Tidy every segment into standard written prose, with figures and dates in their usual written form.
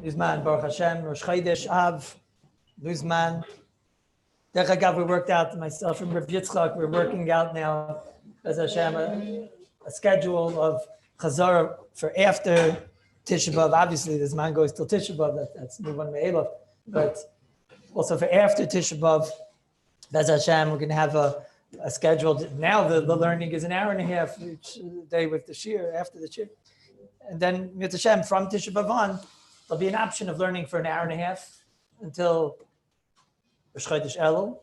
Luzman, Baruch Hashem, Rosh Chodesh, Av, Luzman. Derech Agav, we worked out, myself and Rabbi Yitzchak, we're working out now, as Hashem, a schedule of Chazara for after Tisha B'Av. Obviously, this man goes till Tisha B'Av, that's Muvan Me'elav. But also for after Tisha B'Av, as Hashem, we're going to have a schedule. Now the learning is an hour and a half each day with the Shiur, after the Shiur. And then, with Hashem, from Tisha B'Av on, there'll be an option of learning for an hour and a half until Rosh Chodesh Elul,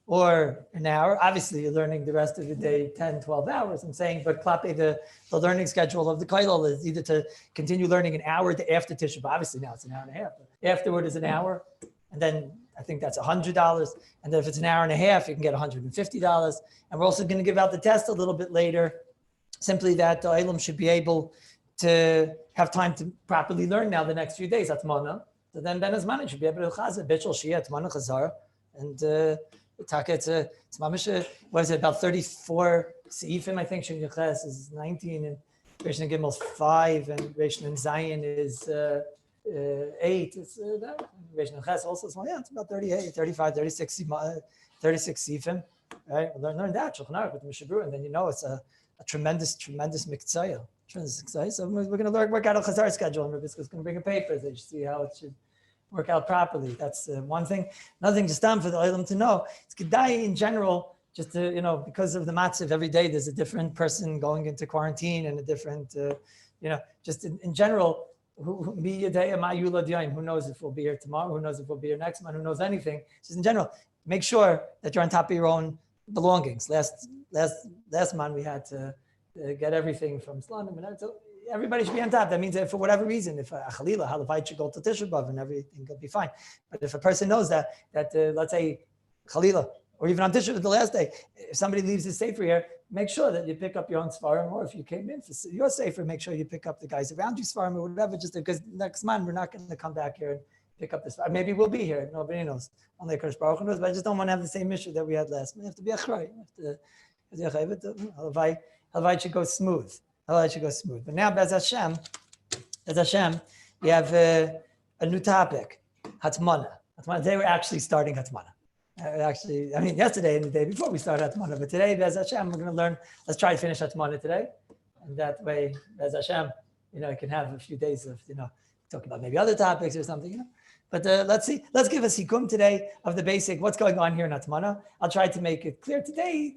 or an hour. Obviously, you're learning the rest of the day, 10, 12 hours, I'm saying, but Klape, the learning schedule of the Kallus is either to continue learning an hour to after Tisha B'Av. Obviously, now it's an hour and a half. But afterward is an hour, and then I think that's $100. And then if it's an hour and a half, you can get $150. And we're also going to give out the test a little bit later, simply that the Olam should be able to have time to properly learn now the next few days, Atmana. So then Ben Azman should be able to chazah, Bitchel, Shia, Atmana, Chazar. And it's mamish, what is it, about 34 Seifim, I think, Shin Yeches is 19, and Reish and Gimel is 5, and Reish and Zion is 8. It's that. Reish and Ches also small. Yeah, it's about 38, 35, 36 Seifim. Right? We'll learn that, Shulchan Aruch with the Mishabru, and then it's a tremendous miktzaya. So we're going to work out a Chazar schedule, and Rabbi is going to bring a paper so you see how it should work out properly. That's one thing. Another thing, just time for the Olam to know, it's Kedai in general, just to, because of the matziv, every day there's a different person going into quarantine and a different, just in general, who knows if we'll be here tomorrow, who knows if we'll be here next month, who knows anything. Just in general, make sure that you're on top of your own belongings. Last month we had to get everything from Slanim, and so everybody should be on top. That means that for whatever reason, if Chalila, Halavite should go to Tisha B'Av and everything will be fine. But if a person knows that let's say Chalila, or even on Tisha B'Av the last day, if somebody leaves his safer here, make sure that you pick up your own Svarim, or if you came in for your safer, make sure you pick up the guys around you Svarim or whatever, just because next month we're not going to come back here and pick up this. Maybe we'll be here, nobody knows. Only a Kodesh Baruch Hu knows, but I just don't want to have the same issue that we had last month. You have to be a Chray. Halavite should go smooth. But now, Bez Hashem, we have a new topic, Hatmana. Today we're actually starting Hatmana. Yesterday and the day before we started Hatmana, but today, Bez Hashem, we're going to learn. Let's try to finish Hatmana today, and that way, Bez Hashem, you can have a few days of, talk about maybe other topics or something, But let's see. Let's give a sikum today of the basic, what's going on here in Hatmana. I'll try to make it clear today,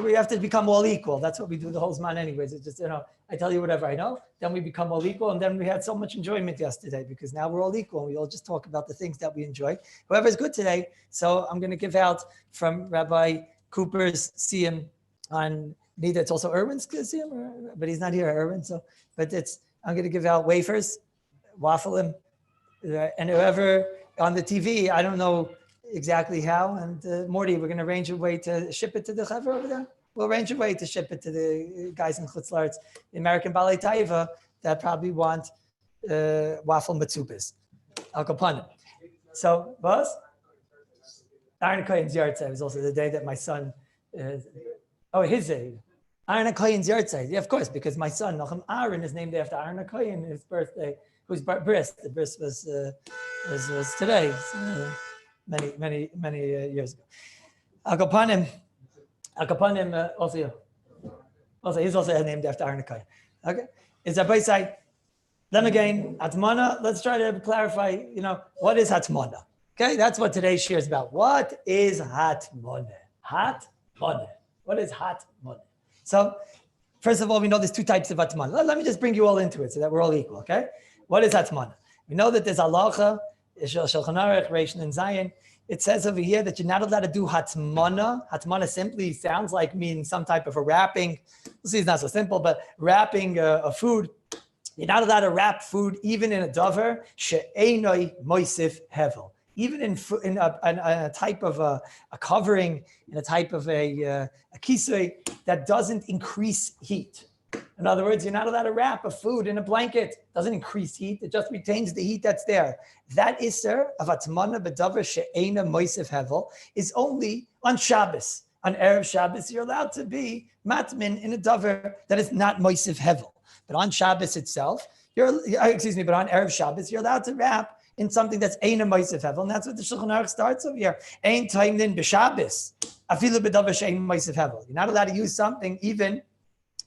we have to become all equal. That's what we do the whole Zman anyways. It's just, I tell you whatever I know, then we become all equal. And then we had so much enjoyment yesterday because now we're all equal. And we all just talk about the things that we enjoy. Whoever's good today. So I'm going to give out from Rabbi Cooper's Siyum on Nida. It's also Erwin's Siyum, but he's not here, Erwin. I'm going to give out wafers, waffle him, and whoever on the TV, I don't know exactly how. And Morty, we're going to arrange a way to ship it to the Chaver over there. We'll arrange a way to ship it to the guys in Chutz La'aretz, the American Balei Taiva, that probably want waffle matzupas. Al Kapanim. So, boss? Aaron Kohen's Yartzai was also the day that my son, his day. Aaron Kohen's Yartzai. Yeah, of course, because my son, Nachum Aaron, is named after Aaron Kohen, his birthday, whose bris. The bris was today. Many years ago. Al Kapanim also he's also named after Aaron Kohen. Okay, is that by side? Then again, Hatmana. Let's try to clarify. What is Hatmana? Okay, that's what today's shir is about. What is Hatmana? What is Hatmana? So, first of all, we know there's two types of Hatmana. Let me just bring you all into it so that we're all equal. Okay, what is Hatmana? We know that there's halacha. Shulchan Aruch, Reish and Zion. It says over here that you're not allowed to do hatmana. Hatmana simply sounds like meaning some type of a wrapping. We'll see, it's not so simple, but wrapping a food. You're not allowed to wrap food even in a dover she'einoi moisif hevel. Even in a type of a covering, in a type of a kisui that doesn't increase heat. In other words, you're not allowed to wrap a food in a blanket. It doesn't increase heat. It just retains the heat that's there. That isser of atmana b'davar she'ena moisef hevel is only on Shabbos. On Erev Shabbos, you're allowed to be matmin in a davar that is not moisef hevel. But on Shabbos itself, but on Erev Shabbos, you're allowed to wrap in something that's Ein Moisef Hevel, and that's what the Shulchan Aruch starts over here. Ein Taimnin b'Shabbos, afilu b'davar she'ein Moisef Hevel. You're not allowed to use something even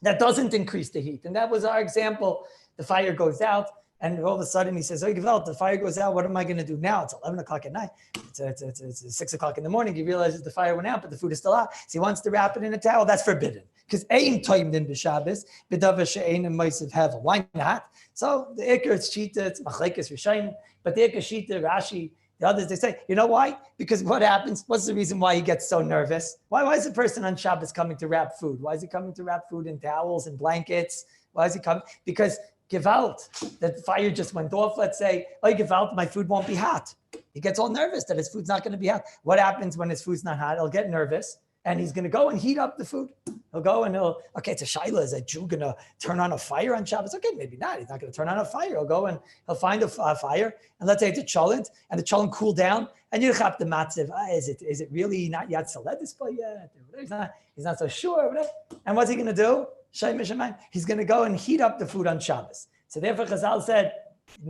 that doesn't increase the heat. And that was our example. The fire goes out, and all of a sudden he says, "Oh, Gevalt, the fire goes out. What am I going to do now? It's 11 o'clock at night. It's 6 o'clock in the morning. He realizes the fire went out, but the food is still out. So he wants to wrap it in a towel. That's forbidden. Because Ein Taimnin b'Shabbos, b'davar she'ein Moisef Hevel. Why not? So the Iker, it's Shita, it's Machlekes Rishonim, but the Iker, Shita, Rashi, the others, they say, you know why? Because what happens, what's the reason why he gets so nervous? Why is a person on Shabbos coming to wrap food? Why is he coming to wrap food in towels and blankets? Why is he coming? Because Gewalt, the fire just went off, let's say, oh, Gewalt, my food won't be hot. He gets all nervous that his food's not going to be hot. What happens when his food's not hot? He'll get nervous. And he's going to go and heat up the food. He'll go and okay, it's a shaila. Is a Jew going to turn on a fire on Shabbos? Okay, maybe not. He's not going to turn on a fire. He'll go and he'll find a fire. And let's say it's a cholent, and the cholent cool down. And you chap the matziv. Is it really not yet salet this boy yet? He's not so sure. Whatever. And what's he going to do? He's going to go and heat up the food on Shabbos. So therefore, Chazal said,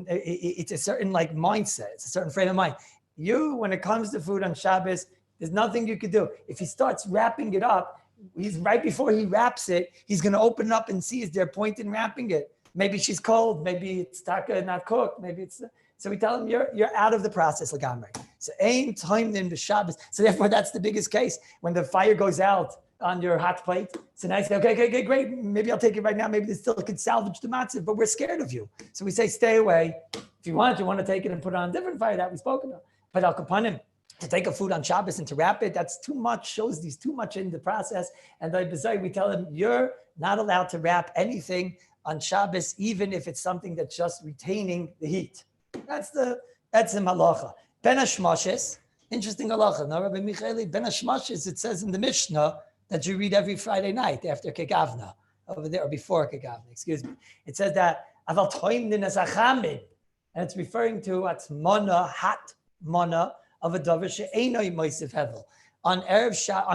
it's a certain mindset. It's a certain frame of mind. You, when it comes to food on Shabbos, there's nothing you could do. If he starts wrapping it up, he's right before he wraps it, he's going to open it up and see, is there a point in wrapping it? Maybe she's cold. Maybe it's taka not cooked. Maybe it's... So we tell him, you're out of the process, lagamri. So Ein Taimnin b'Shabbos. So therefore, that's the biggest case. When the fire goes out on your hot plate, so now you say, okay, great. Maybe I'll take it right now. Maybe they still could salvage the matzah, but we're scared of you. So we say, stay away. If you want to take it and put it on a different fire that we spoke about. But Al Kapanim, to take a food on Shabbos and to wrap it, that's too much, shows these too much in the process. And we tell him, you're not allowed to wrap anything on Shabbos, even if it's something that's just retaining the heat. That's the halacha. Ben Hashmoshes, interesting halacha. No, Rabbi Michaeli, Ben Hashmoshes, it says in the Mishnah that you read every Friday night after Kegavna, over there, or before Kegavna, excuse me. It says that, Aval Toimnin as Achamid, and it's referring to Atzmona, hot mana, of a davar she'einoi moisef hevel. On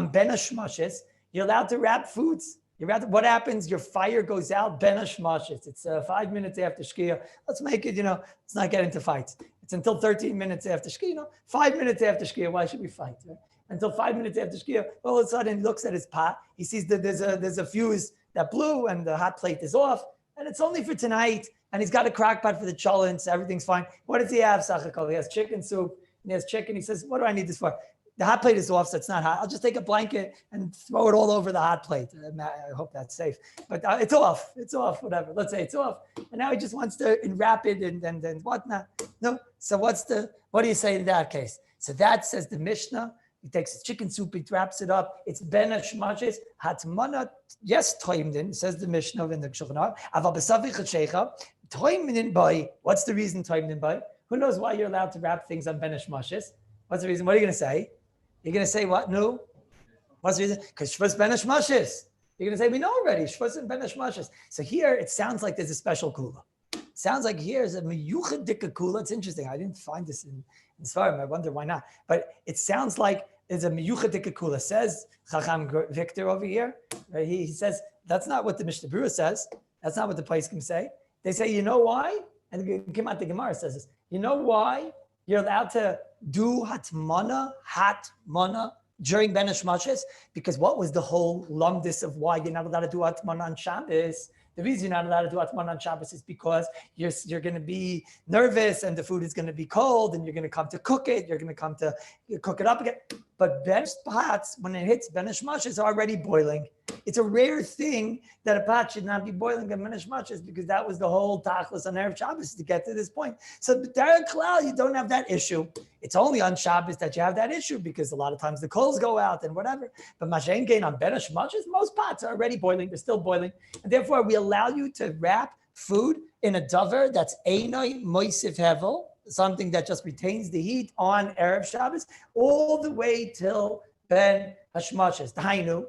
Ben Hashmoshes, you're allowed to wrap foods. What happens? Your fire goes out, Ben Hashmoshes. It's 5 minutes after Shkia. Let's make it, let's not get into fights. It's until 13 minutes after Shkia. 5 minutes after Shkia, why should we fight? Right? Until 5 minutes after Shkia, all of a sudden he looks at his pot. He sees that there's a fuse that blew and the hot plate is off. And it's only for tonight. And he's got a crock pot for the cholent, so everything's fine. What does he have, Sachakol? He has chicken soup. And he has chicken. He says, what do I need this for? The hot plate is off, so it's not hot. I'll just take a blanket and throw it all over the hot plate. I hope that's safe. But it's off. It's off, whatever. Let's say it's off. And now he just wants to wrap it and whatnot. No. So what do you say in that case? So that says the Mishnah. He takes his chicken soup, he wraps it up. It's Ben Hashmoshes. Hatmana, yes, Toimnin, says the Mishnah in the Shulchan Aruch. Aval b'savi chashecha. Toimnin by. What's the reason Toimnin by? Who knows why you're allowed to wrap things on Ben Hashmoshes? What's the reason? What are you going to say? You're going to say what? No? What's the reason? Because Shvus Ben Hashmoshes. You're going to say, we know already, Shvus and Ben Hashmoshes. So here, it sounds like there's a special kula. It sounds like here's a miyuchad dika kula. It's interesting. I didn't find this in Svarim. I wonder why not. But it sounds like there's a miyuchad dika kula. Says Chacham Victor over here. Right? He says, that's not what the Mishnah Berurah says. That's not what the Poskim say. They say, you know why? And the Gemara says this. You know why you're allowed to do hot mana during Ben Hashmoshes? Because what was the whole lumdis of why you're not allowed to do hot mana on Shabbos? The reason you're not allowed to do hot mana on Shabbos is because you're going to be nervous and the food is going to be cold and you're going to come to cook it. You're going to come to cook it up again. But Ben pots, when it hits Ben Hashmoshes, are already boiling. It's a rare thing that a pot should not be boiling at Ben Hashmoshes because that was the whole tachlis on Erev Shabbos to get to this point. So Derek Klal, you don't have that issue. It's only on Shabbos that you have that issue because a lot of times the coals go out and whatever. But Mashen Gain on Ben Hashmoshes, most pots are already boiling. They're still boiling. And therefore, we allow you to wrap food in a davar that's einoi moisif hevel, something that just retains the heat on Erev Shabbos, all the way till Ben Hashmoshes. Dahainu,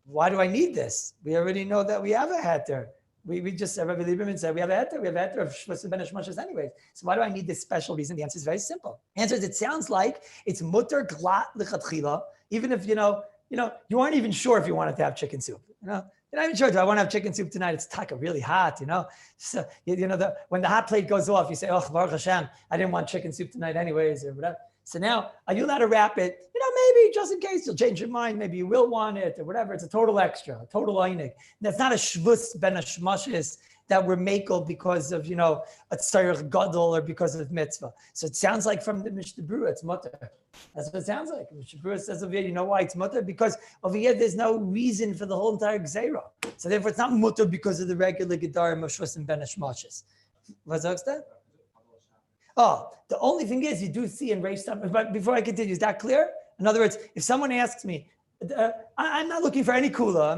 why do I need this? We already know that we have a heter. We just, Rabbi Lieberman said, we have a heter. We have a heter of Shvus and Ben Hashmoshes anyways. So why do I need this special reason? The answer is very simple. The answer is it sounds like it's mutter glat lichatchila, even if, you aren't even sure if you wanted to have chicken soup. You're not even sure, do I want to have chicken soup tonight? It's taka really hot, So, when the hot plate goes off, you say, oh, Baruch Hashem, I didn't want chicken soup tonight anyways, or whatever. So now, are you allowed to wrap it? Maybe just in case you'll change your mind. Maybe you will want it or whatever. It's a total extra, a total einig. That's not a shvus ben a shmashis that we're makel because of, a tzarech gadol or because of mitzvah. So it sounds like from the Mishnah Berurah, it's mutter. That's what it sounds like. Mishnah Berurah says over here, you know why it's mutter? Because over here, there's no reason for the whole entire gzeira. So therefore, it's not mutter because of the regular gedarim of shvus and ben a shmashis. What's that? Oh, the only thing is you do see in Reish Tam, but before I continue, is that clear? In other words, if someone asks me, I'm not looking for any kula.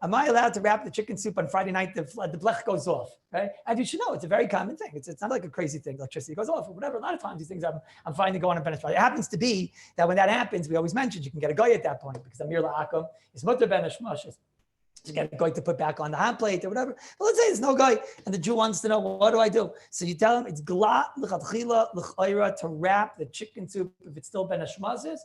Am I allowed to wrap the chicken soup on Friday night? The blech goes off, right? And you should know, it's a very common thing. It's not like a crazy thing. Electricity goes off or whatever. A lot of times these things I'm fine to go on a benefit. It happens to be that when that happens, we always mention you can get a guy at that point because Amir la'akum is mutter ben hashmashis. To get a guy to put back on the hot plate or whatever. But let's say there's no guy and the Jew wants to know, well, what do I do? So you tell him it's gla l'chadchila l'chayra to wrap the chicken soup, if it's still ben hashmashis,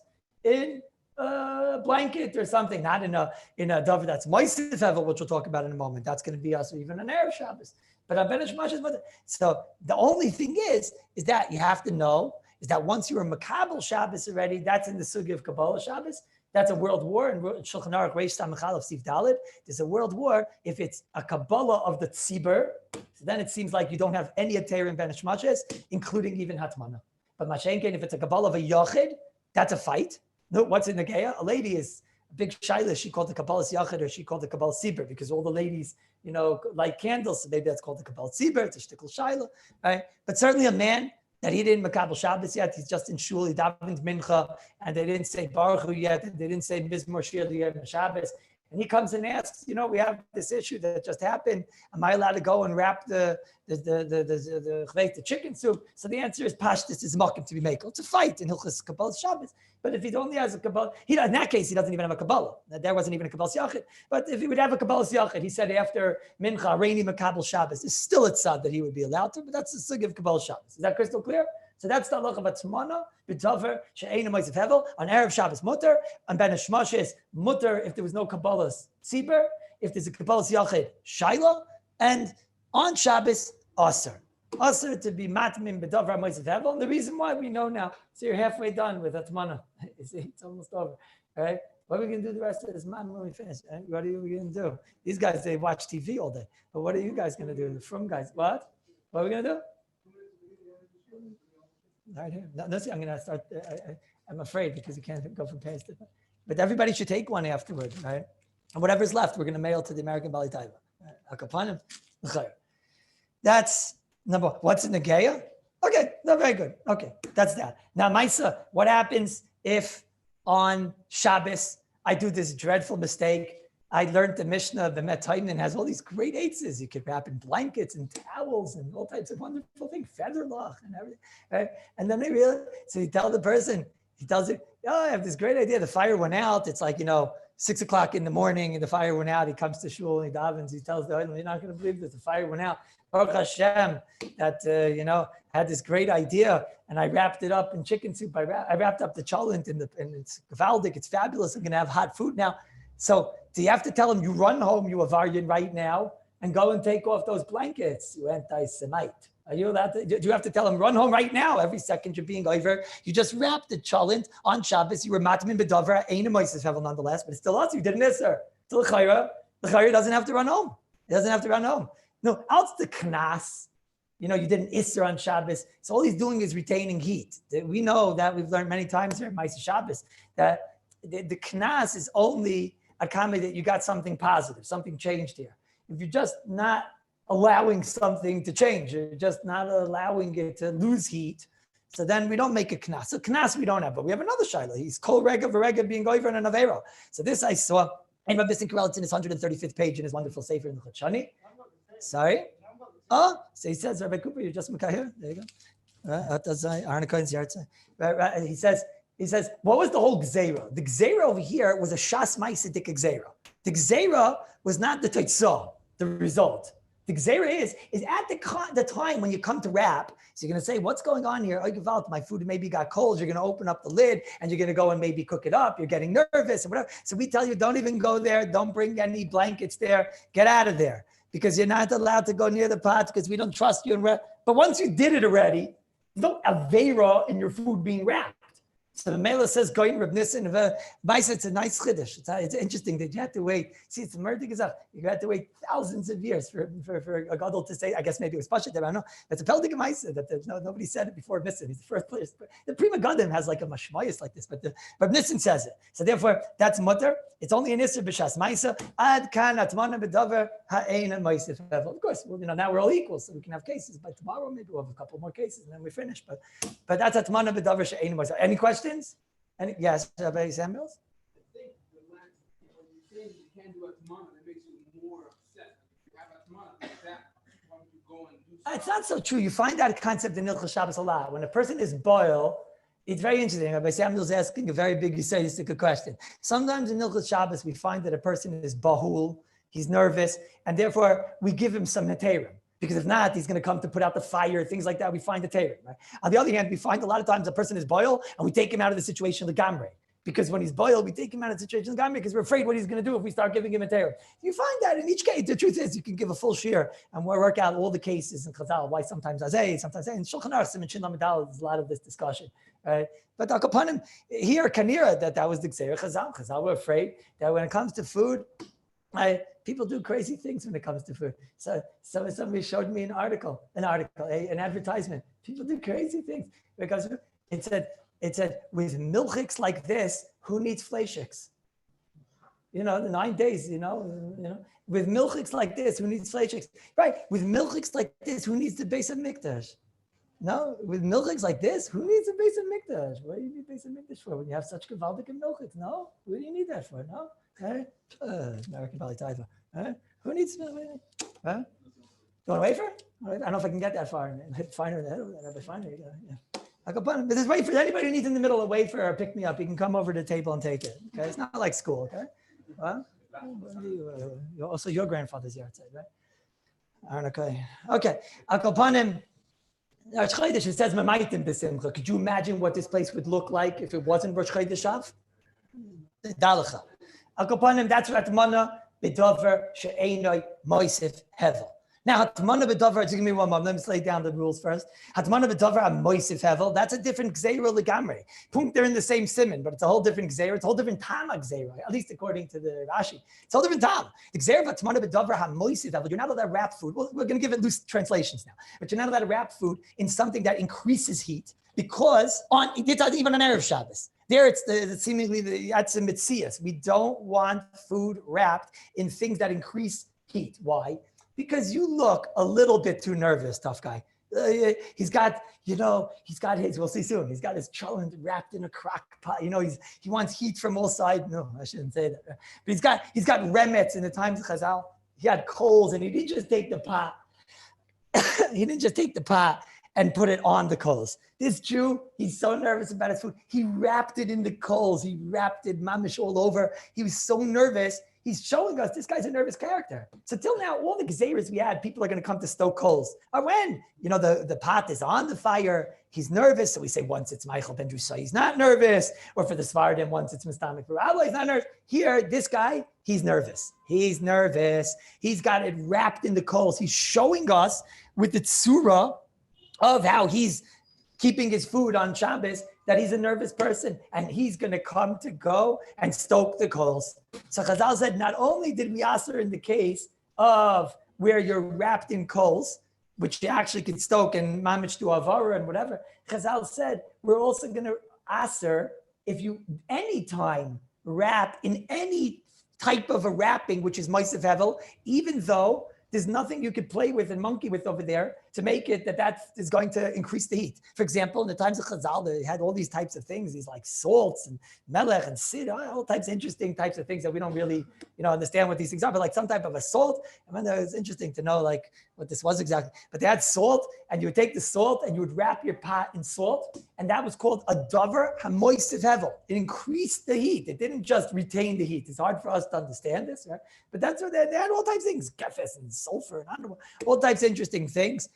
in a blanket or something, not in a davar that's moistif hevel, which we'll talk about in a moment. That's going to be also even an Erev Shabbos. But a ben hashmashis, so the only thing is that you have to know is that once you're a Makabel Shabbos already, that's in the sugi of Kabbalah Shabbos. That's a world war in Shulchan Aruch Reish Tam Mechal of Siv Dalet. There's a world war if it's a Kabbalah of the Tzibur. So then it seems like you don't have any Ater in Ben Hashmashis, including even Hatmana. But Mashenken, if it's a Kabbalah of a Yachid, that's a fight. No, what's in the Geya? A lady is a big shaila. She called the Kabbalah Yachid or she called the Kabbalah Sibur because all the ladies, light candles. So maybe that's called the Kabbalah Sibur. It's a shtickle shaila, right? But certainly a man that he didn't Makabel Shabbos yet. He's just in shul. He davened mincha, and they didn't say Baruch Hu yet. And they didn't say Mizmor Shir Yom Shabbos. And he comes and asks, we have this issue that just happened. Am I allowed to go and wrap the chicken soup? So the answer is Pashtus is makim to be makel. It's a fight in Hilchos Kabbalah Shabbos. But if he only has a Kabbalah, in that case, he doesn't even have a Kabbalah. There wasn't even a Kabbalah Yachid. But if he would have a Kabbalah Yachid, he said after Mincha, Reini Makabel Shabbos, is still a tzad that he would be allowed to, but that's the sugi of Kabbalah Shabbos. Is that crystal clear? So that's the halacha of Atmana, b'davar she'einu moisef hevel, on Erev Shabbos mutter, on Ben Hashmashis mutter if there was no Kabbalah tzibur, if there's a Kabbalah Yachid shaila, and on Shabbos aser. Aser to be matmin b'davar moisef hevel. And the reason why we know now, so you're halfway done with Atmana. It's almost over, right? What are we going to do the rest of this month when we finish? What are you going to do? These guys, they watch TV all day. But what are you guys going to do? The Frum guys, what? What are we going to do? Right here. No, I'm going to start. I'm afraid because you can't go from past it. But everybody should take one afterward, right? And whatever's left, we're going to mail to the American Bali Taiva. Akapanim. That's number one. What's in the Geya? Okay, no, very good. Okay, that's that. Now, Maisa, what happens if on Shabbos I do this dreadful mistake? I learned the Mishnah, the Metaynin has all these great eitzes. You could wrap in blankets and towels and all types of wonderful things, featherlock and everything, right? And then they realize, so you tell the person, he tells it, I have this great idea. The fire went out. It's like, 6 o'clock in the morning and the fire went out. He comes to shul and he davens. He tells the oil, you're not going to believe this. The fire went out. Baruch Hashem, that, had this great idea and I wrapped it up in chicken soup. I wrapped up the cholent and it's gavaldic. It's fabulous. I'm going to have hot food now. So do you have to tell him, you run home, you Avaryan right now, and go and take off those blankets, you anti-Semite? Are you allowed to, do you have to tell him, run home right now? Every second you're being over. You just wrapped the cholent on Shabbos. You were matmin b'davar, ain't a moises hevel nonetheless, but it's still us. You didn't isser. Still the chayra doesn't have to run home. It doesn't have to run home. No, out the knas. You didn't isser on Shabbos. So all he's doing is retaining heat. We know that we've learned many times here at Ma'aseh Shabbos that the knas is only a comment that you got something positive, something changed here. If you're just not allowing something to change, you're just not allowing it to lose heat, so then we don't make a knas. So knas we don't have, but we have another shaila. He's kol rega v'rega being over in an avero. So this I saw, and Rabbi Sinkarel, it's in his 135th page in his wonderful sefer in the Chachani. Sorry? Oh, so he says, Rabbi Cooper, you're just Mekayir. There you go. He says, what was the whole gzeira? The gzeira over here was a shas maisidik gzeira. The gzeira was not the teitzah, the result. The gzeira is at the time when you come to wrap, so you're going to say, what's going on here? Oh, Gewalt, my food maybe got cold. You're going to open up the lid and you're going to go and maybe cook it up. You're getting nervous and whatever. So we tell you, don't even go there. Don't bring any blankets there. Get out of there because you're not allowed to go near the pot because we don't trust you. But once you did it already, no aveira in your food being wrapped. So the Mela says, "Goyin Reb Nissen." It's a nice chiddush. It's interesting that you have to wait. See, it's a murder gazach. You have to wait thousands of years for a gadol to say. I guess maybe it was Pashat. I don't know. That's a peldig ma'isa that nobody said it before Nissen. He's the first place. But the Prima Gadim has like a mashmayis like this, but Reb Nissen says it. So therefore, that's mutter. It's only an isser b'shas ma'isa. Ad kan atmana b'davar ha'ein and ma'isif. Of course, now we're all equal, so we can have cases. By tomorrow, maybe we'll have a couple more cases, and then we finish. But that's atmana b'davar she'ein and ma'isif. Any questions? Yes, Rabbi Samuels? I think when you say you can't do atmana, it makes you more upset. If you have atmana, why don't you go and do something? It's not so true. You find that concept in Hilchos Shabbos a lot. When a person is boil, it's very interesting. Rabbi Samuel's asking a very big Yisraelistic question. Sometimes in Hilchos Shabbos, we find that a person is bahul, he's nervous, and therefore we give him some neterim. Because if not, he's going to come to put out the fire, things like that. We find the terim, right? On the other hand, we find a lot of times a person is boil and we take him out of the situation legamre. Because when he's boil, we take him out of the situation legamre because we're afraid what he's going to do if we start giving him a terim. You find that in each case. The truth is, you can give a full shiur and we'll work out all the cases in Chazal. Why sometimes Azay, sometimes Azay. In Shulchan Aruch, and Shin Lamed Daled, there's a lot of this discussion, right? But upon him here, Kanira, that was the Gzeira Chazal. Chazal were afraid that when it comes to food, people do crazy things when it comes to food. So somebody showed me an advertisement. People do crazy things because it said with milchiks like this, who needs fleishiks? The 9 days. With milchiks like this, who needs fleishiks? Right. With milchiks like this, who needs the base of mikdash? No, with milchiks like this, who needs a base of mikdash? What do you need base of mikdash for when you have such gavaldik and milchiks? No, what do you need that for? No. American Valley Taiva. Who needs? You want a wafer? I don't know if I can get that far and hit finer in the head. That'd be finer. Yeah. I can put. But there's wafer. Anybody who needs in the middle a wafer or pick me up, you can come over to the table and take it. Okay, it's not like school. Okay. Also, your grandfather's yard side, right? Okay. Akapanim. It says Mamaitim b'simcha. Could you imagine what this place would look like if it wasn't Rosh Chodesh Av? Dalacha. Akapanim, that's Atmana b'davar she'einoi moisif hevel. Now, Hatmana b'davar, just give me one moment. Let me lay down the rules first. Hatmana b'davar ha-moisif hevel, that's a different gzeira legamre. Punk, they're in the same simon, but it's a whole different gzeira. It's a whole different tama gzeira, at least according to the Rashi. It's a whole different tam. The gzeira of Hatmana b'davar ha-moisif hevel, you're not allowed to wrap food. Well, we're going to give it loose translations now. But you're not allowed to wrap food in something that increases heat because even on Erev Shabbos, there it's seemingly the Yatzim Mitzias. We don't want food wrapped in things that increase heat. Why? Because you look a little bit too nervous, tough guy. He's got his, we'll see soon. He's got his cholent wrapped in a crock pot. He wants heat from all sides. No, I shouldn't say that. But he's got remets in the times of Chazal. He had coals and he didn't just take the pot. He didn't just take the pot and put it on the coals. This Jew, he's so nervous about his food. He wrapped it in the coals. He wrapped it mamish all over. He was so nervous. He's showing us this guy's a nervous character. So till now, all the gzeiras we had, people are going to come to stoke coals. Or when, the pot is on the fire, he's nervous. So we say once it's Michael Ben Drusa, he's not nervous. Or for the Svardim, once it's Mistamik Rabbi, he's not nervous. Here, this guy, he's nervous. He's nervous. He's got it wrapped in the coals. He's showing us with the tzura of how he's keeping his food on Shabbos, that he's a nervous person and he's going to come to go and stoke the coals. So Chazal said, not only did we aser in the case of where you're wrapped in coals, which you actually can stoke and mamich to avara and whatever, Chazal said, we're also going to aser if you anytime wrap in any type of a wrapping, which is Moisef Hevel, even though there's nothing you could play with and monkey with over there to make it that is going to increase the heat. For example, in the times of Chazal, they had all these types of things, these like salts and melech and sid, all types of interesting types of things that we don't really, understand what these things are, but like some type of a salt. I mean, it was interesting to know like what this was exactly. But they had salt, and you would take the salt and you would wrap your pot in salt, and that was called a davar hamoisiv hevel. It increased the heat. It didn't just retain the heat. It's hard for us to understand this, right? But that's what they had all types of things, kefes and sulfur and I don't know, all types of interesting things.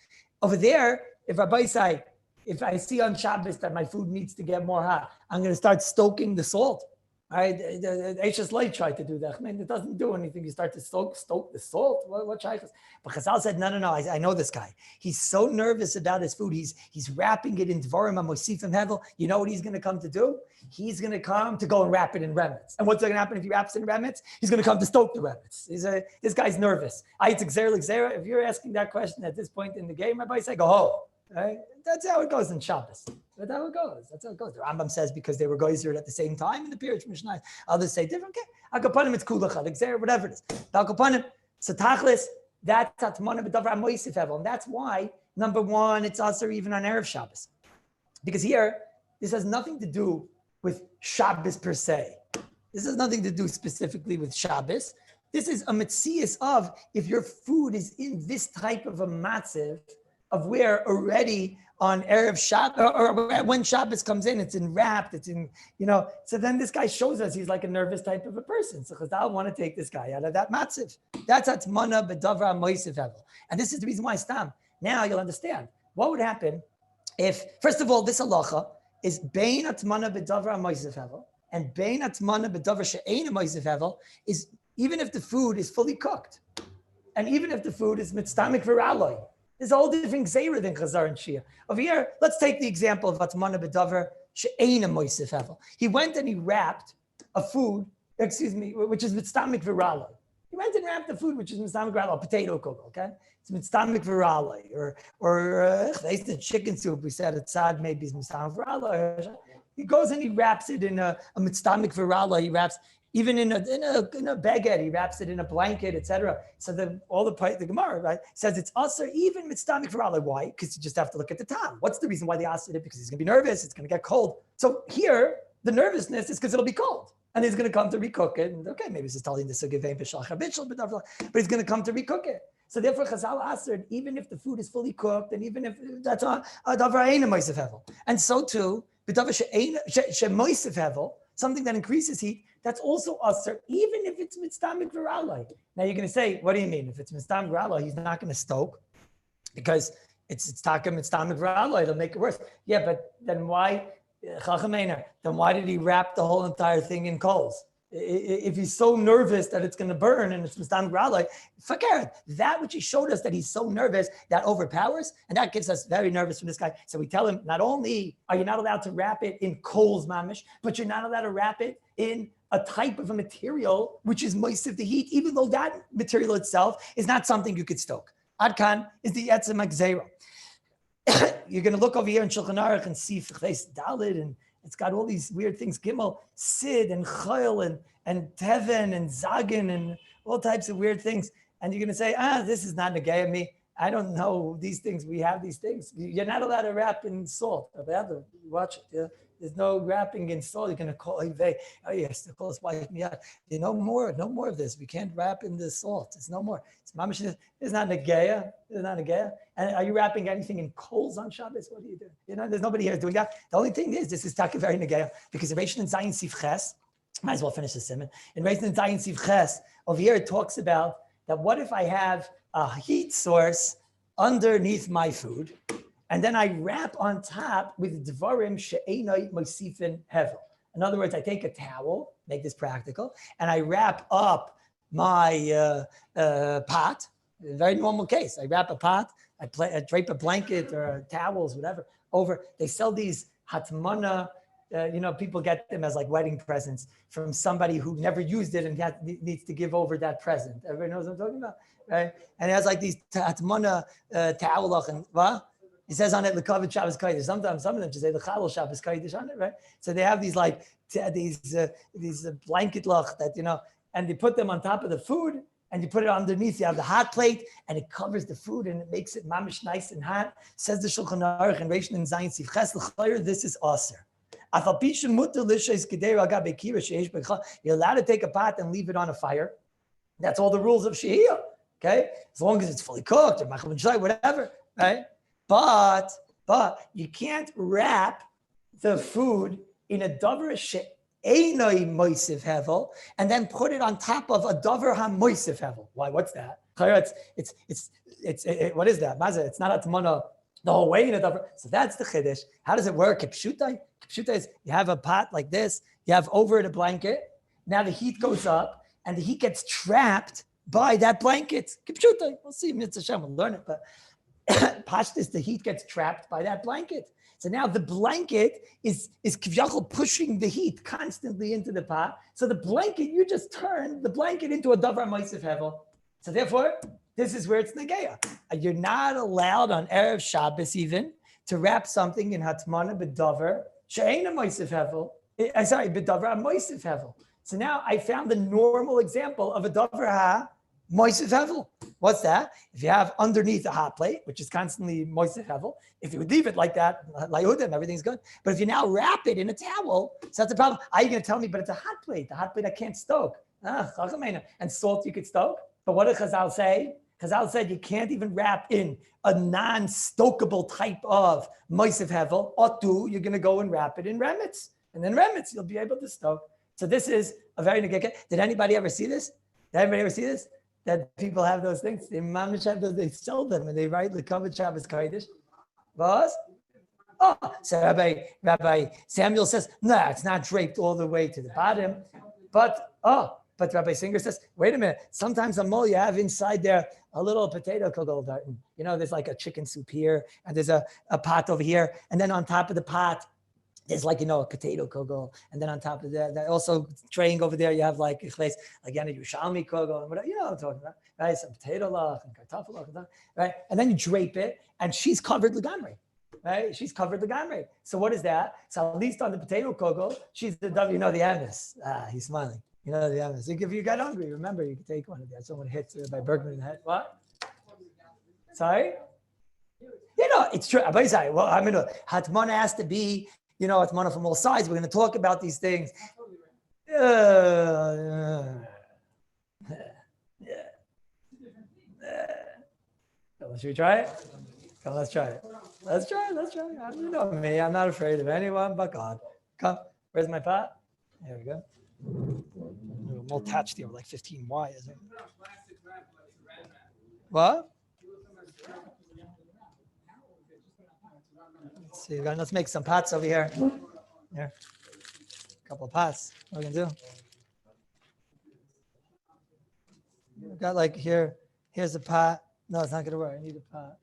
Over there, if Rabbi say, if I see on Shabbos that my food needs to get more hot, I'm going to start stoking the salt. All right, the Eishes Light tried to do that. I mean, it doesn't do anything. You start to stoke the salt. What shaykhs? But Chazal said, no. I know this guy. He's so nervous about his food. He's wrapping it in Dvarim HaMosifim Hevel. You know what he's going to come to do? He's going to come to go and wrap it in remnants. And what's going to happen if he wraps it in remnants? He's going to come to stoke the remnants. This guy's nervous. If you're asking that question at this point in the game, Rabbi say, go home. Right? That's how it goes in Shabbos. That's how it goes. The Rambam says because they were geyser at the same time in the period Mishnah. Others say different. Okay, Akapanim it's kulachad, exer, whatever it is. Akapanim, so tachlis, that's atmana b'davar amoisif hevel, and that's why number one it's also even on erev Shabbos, because here this has nothing to do with Shabbos per se. This has nothing to do specifically with Shabbos. This is a metzias of if your food is in this type of a matziv of where already on Erev Shabbos, or when Shabbos comes in, it's wrapped, it's in, so then this guy shows us he's like a nervous type of a person. So Chazal want to take this guy out of that matziv. That's atmana b'davra moisiv hevel. And this is the reason why stam. Now you'll understand. What would happen if, first of all, this halacha is bein atmana b'davra moisiv hevel, and bein atmana b'davra she'ein moisiv hevel is even if the food is fully cooked, and even if the food is mitztamik v'raloi. There's a whole different gzeira than chazar and shia. Over here, let's take the example of atmana b'davar she'eina moisef hevel. He went and he wrapped a food, which is mitztamik v'raloi. He went and wrapped the food, which is mitztamik v'raloi, potato cook, okay? It's mitztamik v'raloi, or the chicken soup. We said it's sad, maybe it's mitztamik v'raloi. He goes and he wraps it in a mitztamik v'raloi. He wraps. Even in a baguette, he wraps it in a blanket, etc. So the Gemara, right, says it's also even mitztamik v'raloi. Why? Because you just have to look at the time. What's the reason why they asked it? Because he's going to be nervous. It's going to get cold. So here, the nervousness is because it'll be cold, and he's going to come to recook it. And okay, maybe he's telling this again, but he's going to come to recook it. So therefore, Chazal answered, even if the food is fully cooked, and even if that's a davar eina moisef hevel, and so too, b'davar she'moisef hevel, something that increases heat, that's also usher, even if it's mitztamik v'raloi. Now you're going to say, what do you mean? If it's mitztamik v'raloi, he's not going to stoke because it's taka mitztamik v'raloi. It'll make it worse. Yeah, but then why, then why did he wrap the whole entire thing in coals? If he's so nervous that it's going to burn and it's mitztamik v'raloi, forget it. That which he showed us that he's so nervous, that overpowers, and that gets us very nervous from this guy. So we tell him, not only are you not allowed to wrap it in coals mamish, but you're not allowed to wrap it in a type of a material which is moist of the heat, even though that material itself is not something you could stoke. Adkan is the etzem gzeira. You're going to look over here in Shulchan Aruch and see Fichles Dalid, and it's got all these weird things, Gimel, Sid, and Chayil, and Teven, and Zagin, and all types of weird things. And you're going to say, this is not negay of me. I don't know these things. We have these things. You're not allowed to wrap in salt. I have to watch it. Yeah? There's no wrapping in salt. You're going to call Ivei. Oh yes, the close wipe me out. No more of this. We can't wrap in the salt. It's no more. It's mamish. It's not negaya. It's not negaya. And are you wrapping anything in coals on Shabbos? What do you do? There's nobody here doing that. The only thing is, this is taka very negaya, because in Reish and Zayin Sif Ches, might as well finish the simon. In Reish and Zayin Sif Ches, over here it talks about that what if I have a heat source underneath my food, and then I wrap on top with dvarim she'enoi mosifin hevel. In other words, I take a towel, make this practical, and I wrap up my pot. A very normal case. I wrap a pot, I drape a blanket or towels, whatever, over. They sell these hatmana. People get them as like wedding presents from somebody who never used it and needs to give over that present. Everybody knows what I'm talking about, right? And it has like these hatmana towelach and what? He says on it, L'kavod Shabbos Kodesh. Sometimes some of them just say L'chalal Shabbos Kodesh on it, right? So they have these like these blanket lach that and they put them on top of the food, and you put it underneath. You have the hot plate, and it covers the food, and it makes it mamish nice and hot. Says the Shulchan Aruch and Reish and Zayin Sif Ches L'chayr. This is aser. You're allowed to take a pot and leave it on a fire. That's all the rules of Shiur. Okay, as long as it's fully cooked or whatever, right? But you can't wrap the food in a davar she'enoi moisef hevel and then put it on top of a davar ha-moisef hevel. Why? What's that? What is that? Maza, it's not atmana the whole way in a davar. So that's the chiddush. How does it work? Kipshutai is you have a pot like this, you have over it a blanket. Now the heat goes up and the heat gets trapped by that blanket. Kipshutai. We'll see. Mitzvah Shem, we'll learn it. But pashtus, the heat gets trapped by that blanket. So now the blanket is kiviyachol pushing the heat constantly into the pot. So the blanket, you just turn the blanket into a davar ma'aseh hevel. So therefore, this is where it's negeya. You're not allowed on Erev Shabbos even to wrap something in hatmana b'davar she'ein a ma'aseh hevel. Sorry, b'davar ma'aseh hevel. So now I found the normal example of a davar ha ma'aseh hevel. What's that? If you have underneath a hot plate, which is constantly ma'aseh hevel, if you would leave it like that, layudim, everything's good. But if you now wrap it in a towel, so that's the problem. Are you going to tell me, but it's a hot plate. The hot plate I can't stoke. And salt you could stoke. But what did Chazal say? Chazal said you can't even wrap in a non-stokable type of ma'aseh hevel. Otu, you're going to go and wrap it in remetz. And then remetz, you'll be able to stoke. So this is a very negeka. Did anybody ever see this? Did anybody ever see this? That people have those things. They mamish have those, they sell them and they write the covered Shabbos Kodesh. Was? Oh, so Rabbi Samuel says, no, it's not draped all the way to the bottom. But Rabbi Singer says, wait a minute. Sometimes a mole you have inside there a little potato kugel. You know, there's like a chicken soup here and there's a pot over here. And then on top of the pot, there's like, a potato kugel. And then on top of that also traying over there, you have like yana Yerushalmi kugel and whatever, what I'm talking about, right? Some potato lach and kartoffel lach, right? And then you drape it and she's covered legamri, right? She's covered legamri. So what is that? So at least on the potato kugel, she's the the emes. He's smiling. The emes. If you got hungry, remember, you can take one of that. Someone hits by Bergman in the head. What? Sorry? It's true. Well, hatmana has to be, hatmana from all sides. We're going to talk about these things. Should we try it? Come, let's try it. Let's try it. You know me. I'm not afraid of anyone but God. Come. Where's my pot? There we go. I'm all attached here with like 15 wires. What? Let's see. Let's make some pots over here. Here. A couple of pots. What are we going to do? We've got like here. Here's a pot. No, it's not going to work. I need a pot.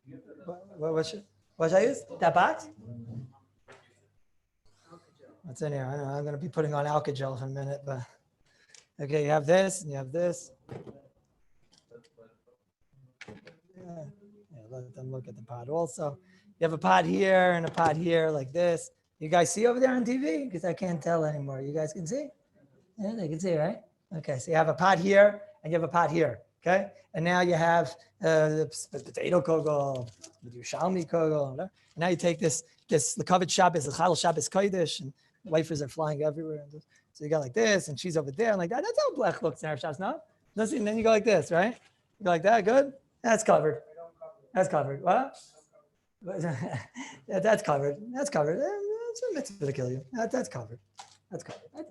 What should I use? That pot? What's in here? I don't know. I'm going to be putting on alka-gel for a minute, but okay, you have this and you have this. Yeah, let them look at the pot also. You have a pot here and a pot here like this. You guys see over there on TV? Because I can't tell anymore. You guys can see? Yeah, they can see, right? Okay, so you have a pot here and you have a pot here. Okay, and now you have the potato kugel, with your Yerushalmi kugel. And now you take the covered Shabbos, the Kallus Shabbos Kodesh, and wafers are flying everywhere. So you go like this, and she's over there, and like that. That's how blech looks in Erev Shabbos, no? Listen, then you go like this, right? You go like that, good? That's covered. That's covered. What? That's covered. That's covered. It's a mitzvah to kill you. That's covered. That's covered.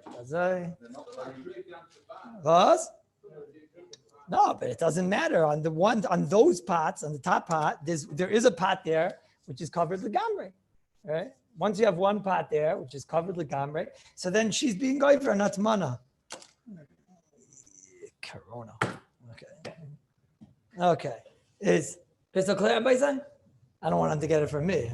That's covered. What? No, but it doesn't matter. On those pots, on the top pot, there is a pot there which is covered legamri, right? Once you have one pot there which is covered legamri, so then she's being going for an atmana. Corona. Okay. Is crystal clear, everybody? I don't want him to get it from me.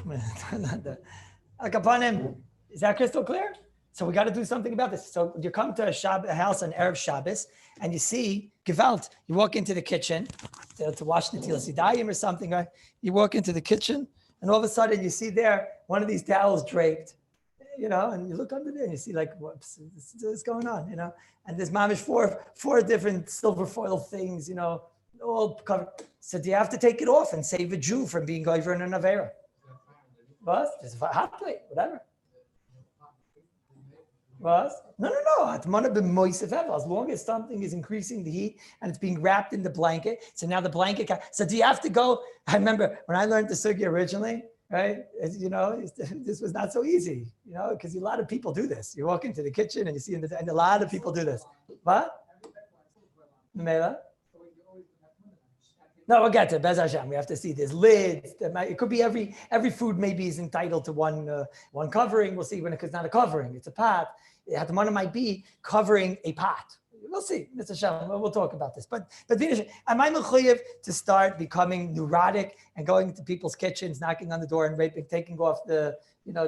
Is that crystal clear? So we got to do something about this. So you come to a house on Erev Shabbos, and you see Gewalt. You walk into the kitchen to wash the Tilas Yadayim or something, right? You walk into the kitchen, and all of a sudden you see there one of these towels draped, and you look under there and you see like, whoops, what's going on, And there's mamish four different silver foil things, all covered. So do you have to take it off and save a Jew from being over in an Avera? What? Just a hot plate, whatever. What? No. Atmana b'ma'aseh hevel. As long as something is increasing the heat and it's being wrapped in the blanket. So now the blanket. So do you have to go? I remember when I learned the sugya originally, right? This was not so easy, because a lot of people do this. You walk into the kitchen and you see, and a lot of people do this. What? Mela? No, we'll get to it. Bez Hashem. We have to see. There's lids. It could be every food maybe is entitled to one covering. We'll see when it's not a covering. It's a pot. Hatmana might be covering a pot. We'll see. Mr. Hashem, we'll talk about this. But am I mechuyev to start becoming neurotic and going to people's kitchens, knocking on the door and raping, taking off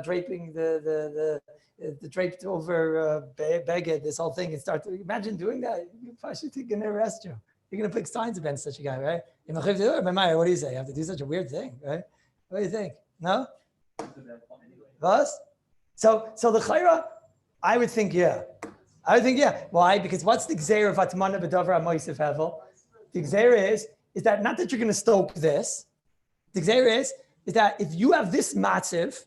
draping the draped over beged, this whole thing, and start to imagine doing that? You're going to arrest you. You're going to put signs against such a guy, right? What do you say? You have to do such a weird thing, right? What do you think? No? Was? So the chayra, I would think, yeah. Why? Because what's the gzeir of atmana b'davar ha'moisef hevel? The gzeir is that not that you're going to stoke this. The gzeir is that if you have this matziv,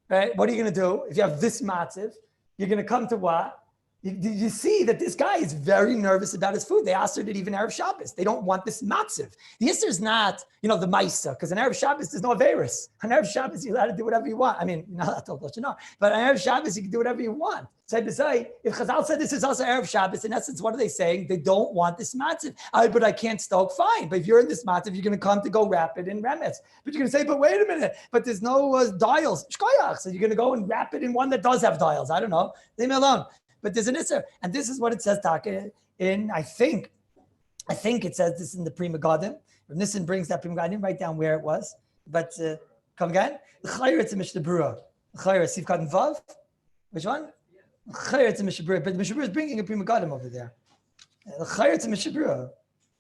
right? What are you going to do? If you have this matziv, you're going to come to what? You see that this guy is very nervous about his food. They asked her that even Erev Shabbos. They don't want this matziv. The Yisr is not, the Maisa, because in Erev Shabbos, there's no Averis. On Erev Shabbos, you're allowed to do whatever you want. I mean, you're not allowed to know, but on Erev Shabbos, you can do whatever you want. So if Chazal said this is also Erev Shabbos, in essence, what are they saying? They don't want this matziv. But I can't stoke, fine. But if you're in this matziv, you're going to come to go wrap it in remetz. But you're going to say, but wait a minute, but there's no dials. Shkoyach. So you're going to go and wrap it in one that does have dials. I don't know. Leave me alone. But there's an Isser. And this is what it says, Taka, in, I think it says this in the Prima Gadim. Nissen brings that Prima Gadim. I didn't write down where it was. But come again. The Chayr, it's a Mishnah Berurah. The Chayr, Sif Gadim Vav. Which one? The Chayr, it's a Mishnah Berurah. But the Mishnah Berurah is bringing a Prima Gadim over there. The Chayr, it's a Mishnah Berurah.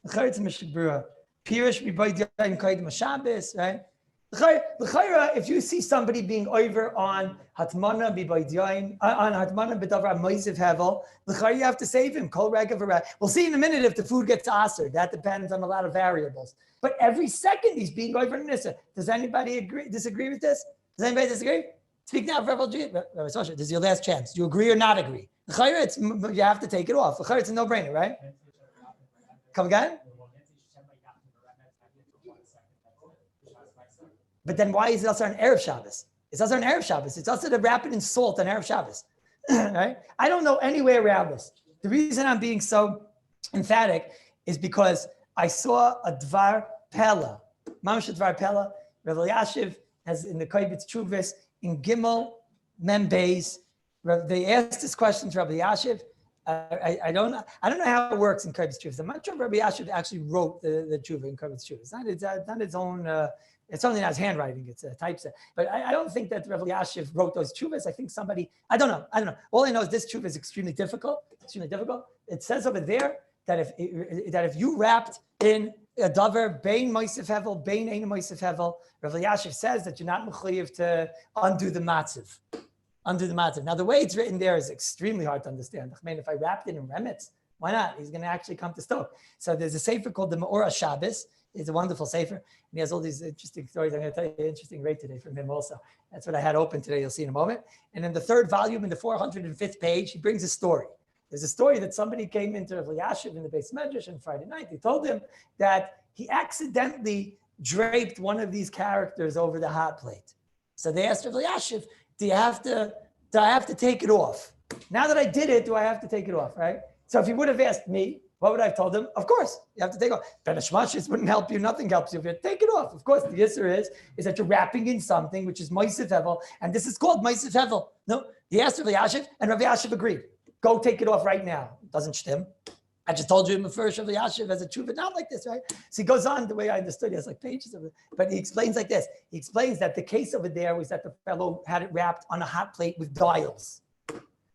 The Chayr, it's a Mishnah Berurah. Pirish, B'Bayit Yayim Kaidim Shabbos, right? The Chayra, if you see somebody being over on Hatmana b'Bayit on Hatmana b'Davar Moisev Hevel, the Chayra, you have to save him. Kol Rega V'Ra. We'll see in a minute if the food gets aser. That depends on a lot of variables. But every second he's being over in Nissa. Does anybody disagree with this? Does anybody disagree? Speak now, Rabbi. This is your last chance. Do you agree or not agree? The Chayra, you have to take it off. The Chayra, it's a no-brainer, right? Come again? But then why is it also on Erev Shabbos? It's also on Erev Shabbos. It's also to wrap it in salt on Erev Shabbos. Right? I don't know any way around this. The reason I'm being so emphatic is because I saw a Dvar Pella. Mamash Dvar Pella. Rabbi Yashiv has in the Koibitz Chuvas in Gimel Mem Beis. They asked this question to Rabbi Yashiv. I don't know how it works in Koibitz Chuvas. I'm not sure Rabbi Yashiv actually wrote the Chuva in Koibitz Chuvas. It's not its own. It's something that's handwriting. It's a typeset. But I don't think that Rabbi Yashiv wrote those chuvas. I think somebody, I don't know. All I know is this chuva is extremely difficult. It says over there that if you wrapped in a davar, bein moisef hevel, bein ein moisef hevel, Rabbi Yashiv says that you're not mechuyev to undo the matziv. Now, the way it's written there is extremely hard to understand. I mean, if I wrapped it in remetz, why not? He's going to actually come to stoke. So there's a sefer called the Me'ora Shabbos. It's a wonderful sefer. And he has all these interesting stories. I'm going to tell you an interesting rate today from him also. That's what I had open today. You'll see in a moment. And in the third volume, in the 405th page, he brings a story. There's a story that somebody came into Rabbi Yashiv in the Beis Medrash on Friday night. They told him that he accidentally draped one of these characters over the hot plate. So they asked Rabbi Yashiv, do I have to take it off? Now that I did it, do I have to take it off, right? So if he would have asked me, what would I have told him? Of course, you have to take it off. Ben Hashmashis wouldn't help you. Nothing helps you if you take it off. Of course, the Yisr is that you're wrapping in something which is Moisef Hevel, and this is called Moisef Hevel. No, he asked Rabbi Yashiv, and Rabbi Yashiv agreed. Go take it off right now. Doesn't shtim. I just told you him first, Rabbi Yashiv has a tshuva, not like this, right? So he goes on the way I understood. He has like pages of it, but he explains like this. He explains that the case over there was that the fellow had it wrapped on a hot plate with dials.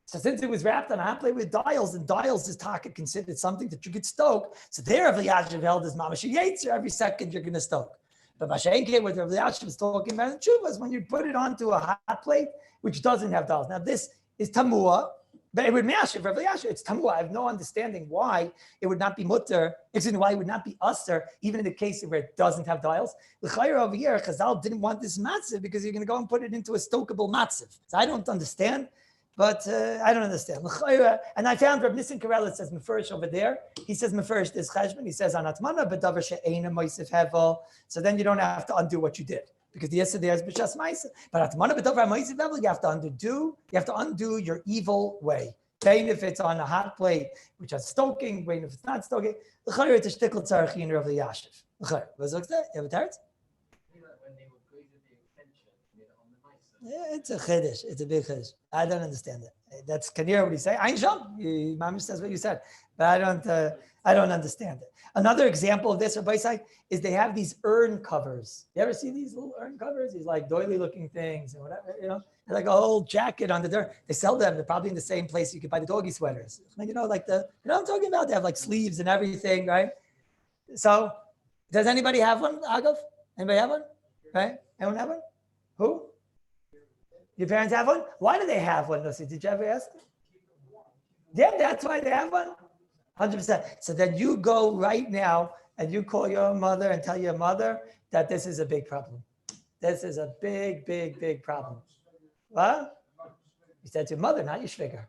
So since it was wrapped on a hot plate with dials, and dials is considered something that you could stoke. So there, Rabbi Yashiv held his mamash yetzer, every second you're going to stoke. But Mashenke, what Rabbi Yashiv was talking about in tshuva is when you put it onto a hot plate, which doesn't have dials. Now this is tamua, but it would mashiv Rabbi Yashiv. It's tamua. I have no understanding why it would not be mutter. Why it would not be usher, even in the case where it doesn't have dials. The chayr over here, Chazal didn't want this matziv because you're going to go and put it into a stokeable matziv. So I don't understand. But I don't understand. And I found Reb Nissen Karelitz says Mefurish over there. He says Mefurish, there's cheshbon. He says Anatmana b'davar she'eina moisef hevel. So then you don't have to undo what you did because the yesterday is b'shas ma'isa. But Anatmana b'davar moisef hevel, you have to undo your evil way. Pain if it's on a hot plate, which has stoking, pain if it's not stoking. L'chayr it's a shtickle tzarchiner of the yashiv. L'chayr. What's that? You have a teretz? Yeah, it's a chiddush. It's a big chiddush. I don't understand it. That's can you hear what he's saying? Ein sham. Mamish says what you said, but I don't understand it. Another example of this, Rabbi say, is they have these urn covers. You ever see these little urn covers? These like doily-looking things and whatever, They're like a whole jacket on the dirt. They sell them. They're probably in the same place you could buy the doggy sweaters. Like what I'm talking about? They have like sleeves and everything, right? So, does anybody have one, Agav? Anybody have one? Right? Anyone have one? Who? Your parents have one? Why do they have one? Did you ever ask them? Yeah, that's why they have one. 100%. So then you go right now and you call your mother and tell your mother that this is a big problem. This is a big, big, big problem. What? You said to your mother, not your shviger.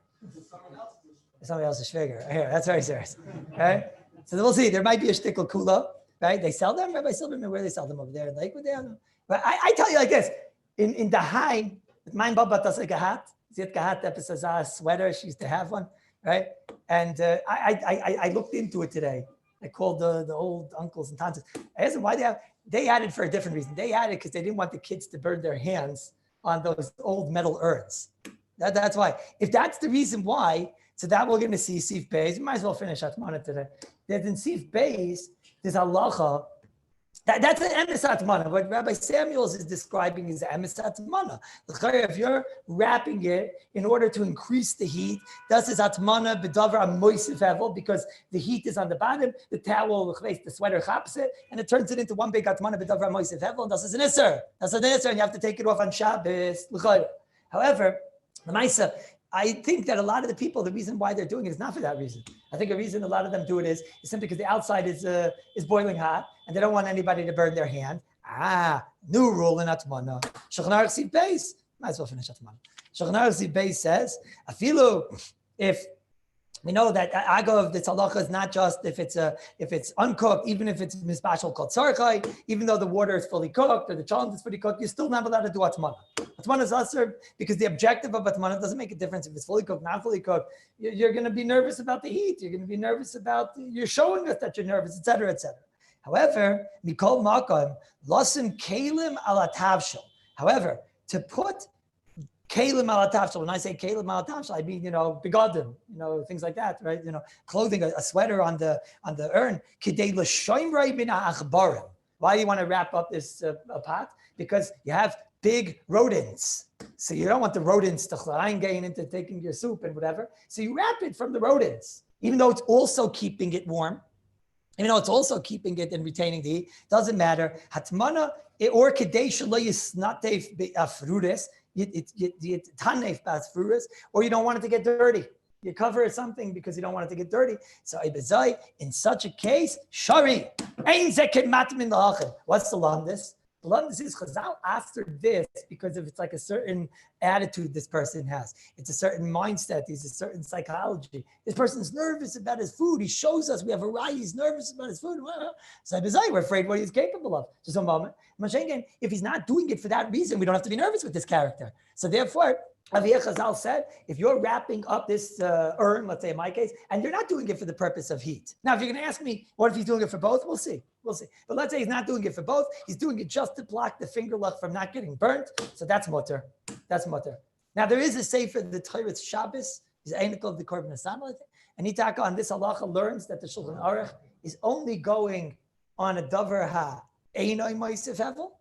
Somebody else's shviger. Here, that's very serious. Right? So we'll see. There might be a shtickle kula, right? They sell them. Rabbi Silverman, where they sell them over there in Lakewood. They have them. But I tell you like this. In the high, mein Baba does like a hat. Sie hat gehabt, a sweater. She used to have one, right? And I looked into it today. I called the old uncles and tantes. I asked them why they had it for a different reason. They had it because they didn't want the kids to burn their hands on those old metal urns. That's why. If that's the reason why, so that we're going to see Sif Beis. We might as well finish Atmana today. There's in Sif Beis, there's halacha. That's an emes atmana. What Rabbi Samuels is describing is emes atmana. If you're wrapping it in order to increase the heat, that's is atmana b'davar amoisiv hevel, because the heat is on the bottom, the towel, the sweater chaps it, and it turns it into one big atmana b'davar amoisiv hevel, and that's an isser. That's an isser, and you have to take it off on Shabbos. However, the Maisa, I think that a lot of the people, the reason why they're doing it is not for that reason. I think the reason a lot of them do it is simply because the outside is boiling hot and they don't want anybody to burn their hand. New rule in Atmana. Shulchan Aruch Sif Beis. Might as well finish Atmana. Shulchan Aruch Sif Beis says, afilu, if we know that Agav, this halacha is not just if it's uncooked, even if it's misbashal called sarchai, even though the water is fully cooked or the chalent is fully cooked, you're still not allowed to do atmana. Atmana is usher because the objective of atmana doesn't make a difference if it's fully cooked, not fully cooked. You're going to be nervous about the heat. You're going to be nervous about you're showing us that you're nervous, etc., etc. However, mikol makam lasim kalim ala tavshel. However, to put Kalim al tavshel. When I say kalim al tavshel, I mean begadim, things like that, right? Clothing, a sweater on the urn. Kidei l'shoimrei min ha'achbarim. Why do you want to wrap up this pot? Because you have big rodents, so you don't want the rodents to gain into taking your soup and whatever. So you wrap it from the rodents, even though it's also keeping it warm. Even though it's also keeping it and retaining the heat, doesn't matter. Hatmana or kedei shelo yisnatev be'afrudes. Or you don't want it to get dirty. You cover something because you don't want it to get dirty. So in such a case, shari. What's the lumdis? The lumdis is chazal after this because if it's like a certain attitude this person has. It's a certain mindset. He's a certain psychology. This person's nervous about his food. He shows us we have a right. He's nervous about his food. So we're afraid what he's capable of. Just a moment. If he's not doing it for that reason, we don't have to be nervous with this character. So therefore, Aviyah Chazal said, if you're wrapping up this urn, let's say in my case, and you're not doing it for the purpose of heat. Now, if you're going to ask me, what if he's doing it for both? We'll see. But let's say he's not doing it for both. He's doing it just to block the finger luck from not getting burnt. So that's mutter. Now, there is a sefer, the Torah's Shabbos, is Einikel of the Korban Hasam, and Itaka on this halacha learns that the Shulchan Aruch is only going on a davar ha'einoi moisef hevel.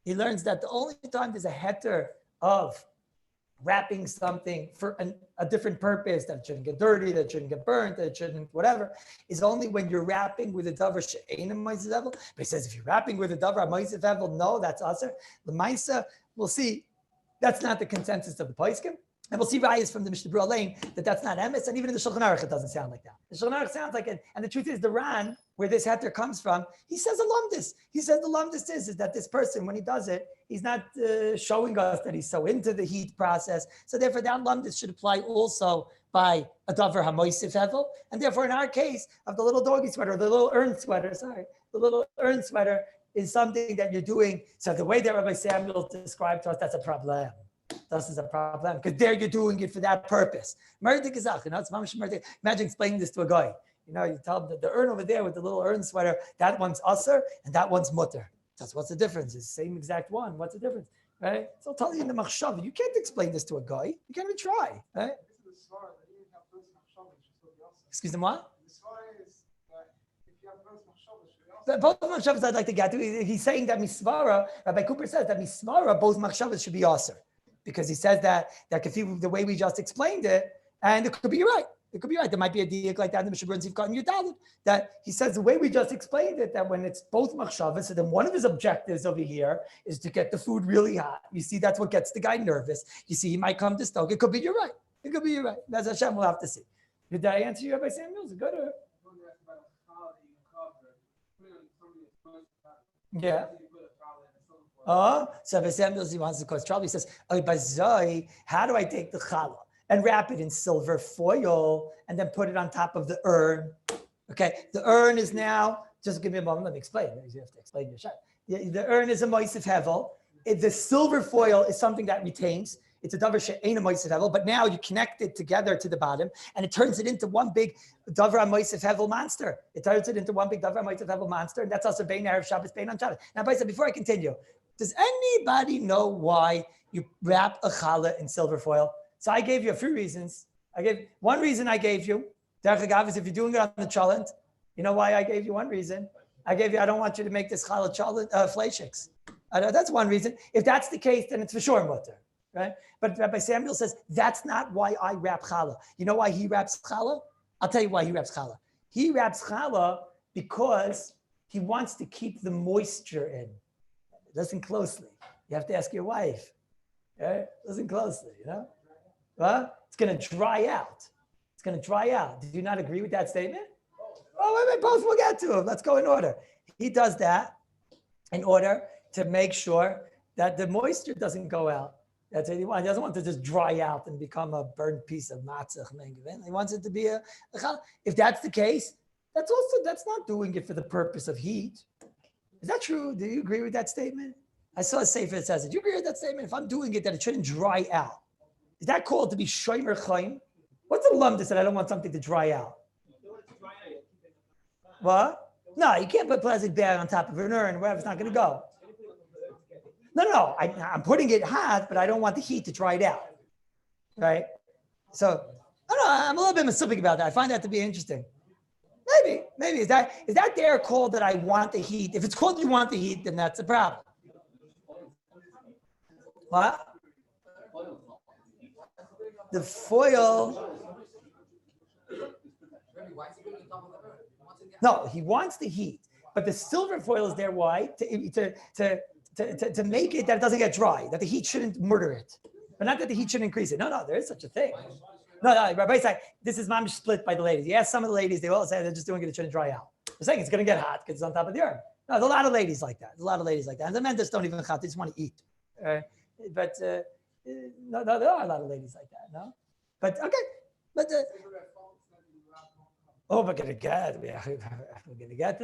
He learns that the only time there's a heter of wrapping something for a different purpose, that it shouldn't get dirty, that it shouldn't get burnt, that it shouldn't whatever, is only when you're wrapping with a davar she'ein moisef hevel. But he says if you're wrapping with a davar moisef hevel, no, that's aser. The Maisa, we'll see. That's not the consensus of the Poskim. And we'll see rayas from the Mishnah Berurah Lane that that's not emes, and even in the Shulchan Aruch it doesn't sound like that. The Shulchan Aruch sounds like it, and the truth is the Ran, where this heter comes from, he says a lumdis. He says the lumdis is that this person, when he does it, he's not showing us that he's so into the heat process. So therefore that lumdis should apply also by a davar hamoisif hevel. And therefore in our case of the little doggy sweater, the little urn sweater, is something that you're doing. So the way that Rabbi Samuel described to us, that's a problem. Das is a problem because there you're doing it for that purpose. Merdik is ach, it's mamish merdik. Imagine explaining this to a guy. You tell him that the urn over there with the little urn sweater, that one's usher and that one's mutter. That's what's the difference. It's the same exact one. What's the difference? Right? So I'll tell you in the machshav, you can't explain this to a guy. You can't even try. Right? Excuse me, what? Both machshavas I'd like to get to. He's saying that misvara, Rabbi Cooper says that misvara, both machshavas should be aser. Because he says that the way we just explained it, and it could be right. It could be right. There might be a diak like that in the Mishabur and Zivkot and Yudalit, that he says the way we just explained it, that when it's both machshavas, so then one of his objectives over here is to get the food really hot. You see, that's what gets the guy nervous. You see, he might come to stoke. It could be you're right. It could be you're right. That's Hashem, we'll have to see. Did I answer you, Rabbi Samuels? Good or? Yeah. So Rabbi Samuels, he wants to cause trouble. He says, how do I take the challah and wrap it in silver foil and then put it on top of the urn? Okay, the urn is now, just give me a moment, let me explain. You have to explain your shot. The urn is a moisef hevel. The silver foil is something that retains. It's a davar she'ein a moisef hevel, but now you connect it together to the bottom and it turns it into one big davar moisef hevel monster. It turns it into one big davar moisef hevel monster, and that's also bein Erev Shabbos, bein on Shabbos. Now, before I continue, does anybody know why you wrap a challah in silver foil? So I gave you a few reasons. One reason I gave you, Derech Agav, is if you're doing it on the chalent. You know why I gave you one reason? I don't want you to make this challah fleishiks. That's one reason. If that's the case, then it's for sure mutter, right? But Rabbi Samuel says, that's not why I wrap challah. You know why he wraps challah? I'll tell you why he wraps challah. He wraps challah because he wants to keep the moisture in. Listen closely. You have to ask your wife. Right? Listen closely, Well, it's going to dry out. It's going to dry out. Do you not agree with that statement? Oh, wait, both we'll get to him. Let's go in order. He does that in order to make sure that the moisture doesn't go out. That's what he wants. He doesn't want to just dry out and become a burnt piece of matzah. He wants it to be a if that's the case, that's not doing it for the purpose of heat. Is that true? Do you agree with that statement? I saw a sefer that says it. Do you agree with that statement? If I'm doing it, that it shouldn't dry out. Is that called to be shomer chaim? What's the lump that said I don't want something to dry out? What? No, you can't put plastic bag on top of an urn wherever it's not going to go. No. I'm putting it hot, but I don't want the heat to dry it out. Right? So, I don't know. I'm a little bit masubic about that. I find that to be interesting. Maybe. Is that there called that I want the heat? If it's called you want the heat, then that's a problem. What? The foil. No, he wants the heat, but the silver foil is there. Why? To make it that it doesn't get dry, that the heat shouldn't murder it, but not that the heat should increase it. No, there is such a thing. No, Rabbi said this is mamish split by the ladies. You ask some of the ladies, they all say they're just doing it shouldn't dry out. They're saying it's going to get hot because it's on top of the urn. No, there's a lot of ladies like that. And the men just don't even hot; they just want to eat. But no, there are a lot of ladies like that. No, but okay, but. We're going to get to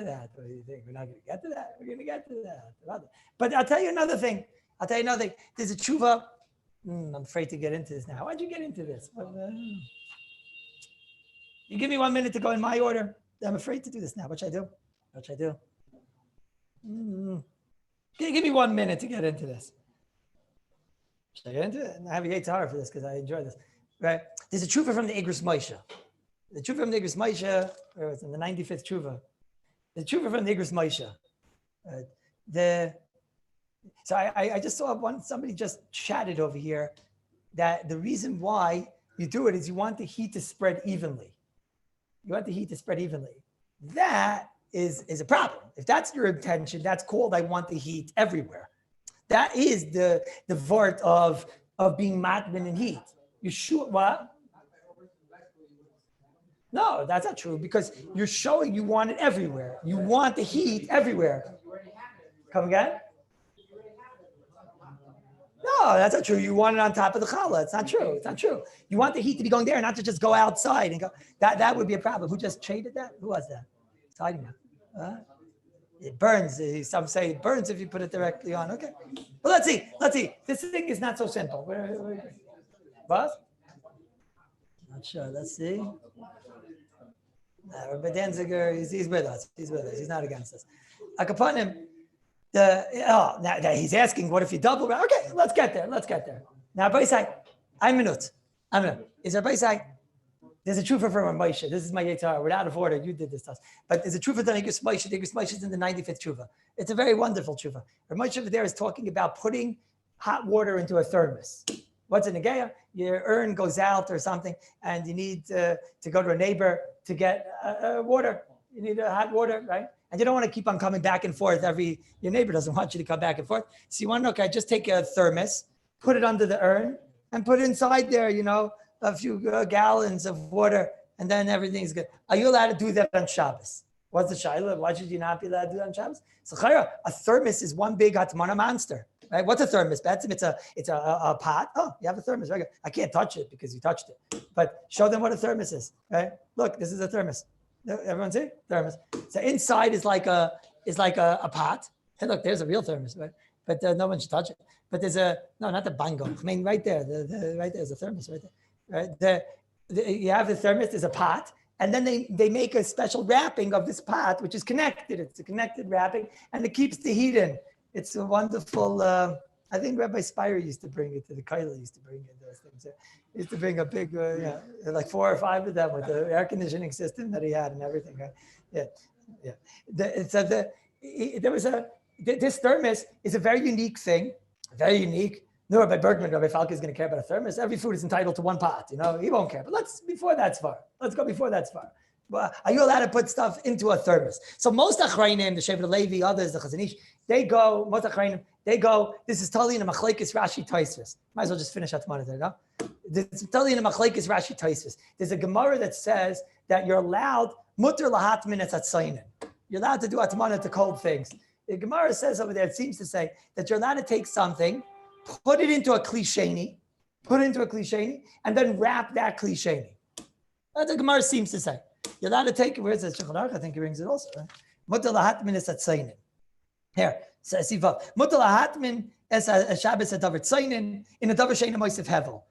that. What do you think? We're not going to get to that. We're going to get to that. But I'll tell you another thing. There's a tshuva. I'm afraid to get into this now. Why'd you get into this? You give me 1 minute to go in my order. I'm afraid to do this now. Which I do. Give me 1 minute to get into this. Should I get into it? I have a Yetzirah for this because I enjoy this. Right? There's a tshuva from the Igros Moshe. The tshuva from the Igros Moshe, where it's in the 95th tshuva. The tshuva from the Igros Moshe. So I just saw somebody just chatted over here that the reason why you do it is you want the heat to spread evenly. That is a problem. If that's your intention, that's called I want the heat everywhere. That is the vort of being matman in heat. You shoot what? No, that's not true because you're showing you want it everywhere. You want the heat everywhere. Come again? No, that's not true. You want it on top of the challah. It's not true. You want the heat to be going there, not to just go outside and go. That would be a problem. Who just traded that? Who was that? It's hiding now. It burns. Some say it burns if you put it directly on. Okay. But let's see. This thing is not so simple. What? Not sure. Let's see. Rabbi Danziger, he's with us. He's not against us. Akapanim, now he's asking, what if you double? Okay, let's get there. Now, Rabbi say, I'm minut. Is Rabbi say, there's a truth for Moshe. This is my Yetzirah. We're out of order. You did this to us. But there's a truth for the Negus Moshe. The Negus Moshe is in the 95th tshuva. It's a very wonderful tshuva. Moshe over there is talking about putting hot water into a thermos. What's a negeya? Your urn goes out or something, and you need to go to a neighbor to get water. You need hot water, right? And you don't want to keep on coming back and forth. Your neighbor doesn't want you to come back and forth. So you want to know, okay, just take a thermos, put it under the urn, and put inside there, a few gallons of water, and then everything's good. Are you allowed to do that on Shabbos? What's the shaila? Why should you not be allowed to do that on Shabbos? So a thermos is one big hatmana monster. Right? What's a thermos? It's a pot. Oh, you have a thermos. Right? I can't touch it because you touched it. But show them what a thermos is. Right? Look, this is a thermos. Everyone see? Thermos. So inside is like a pot. Hey, look, there's a real thermos, right? But no one should touch it. But there's not the bango. I mean, right there. Right there's a thermos right there. Right? You have the thermos. There's a pot. And then they make a special wrapping of this pot, which is connected. It's a connected wrapping, and it keeps the heat in. It's a wonderful, I think Rabbi Spire used to bring it to the Kallus, used to bring in those things. He used to bring a big, like 4 or 5 of them with the air conditioning system that he had and everything. Right? Yeah. This thermos is a very unique thing, very unique. No, Rabbi Bergman, Rabbi Falk is going to care about a thermos. Every food is entitled to one pot, he won't care. But let's go before that's far. Are you allowed to put stuff into a thermos? So most achrayim, the Shevet Levi, others, the Chazon Ish, they go, this is totally in a machlekes Rashi Tosfos. Might as well just finish Atmana there, no? This is totally in a machlekes Rashi Tosfos. There's a Gemara that says that you're allowed, mutter lahatmin es atzayin. You're allowed to do Atmana to cold things. The Gemara says over there, it seems to say that you're allowed to take something, put it into a klisheni, and then wrap that klisheni. That's what the Gemara seems to say. You're allowed to take it. Where is it? Shulchan Aruch, I think he brings it also. Mutar lahatmin es atzayin. Here, says Sivav. Mutar lahatmin es Shabbos adavar tzayin in a davar sheina moisef hevel.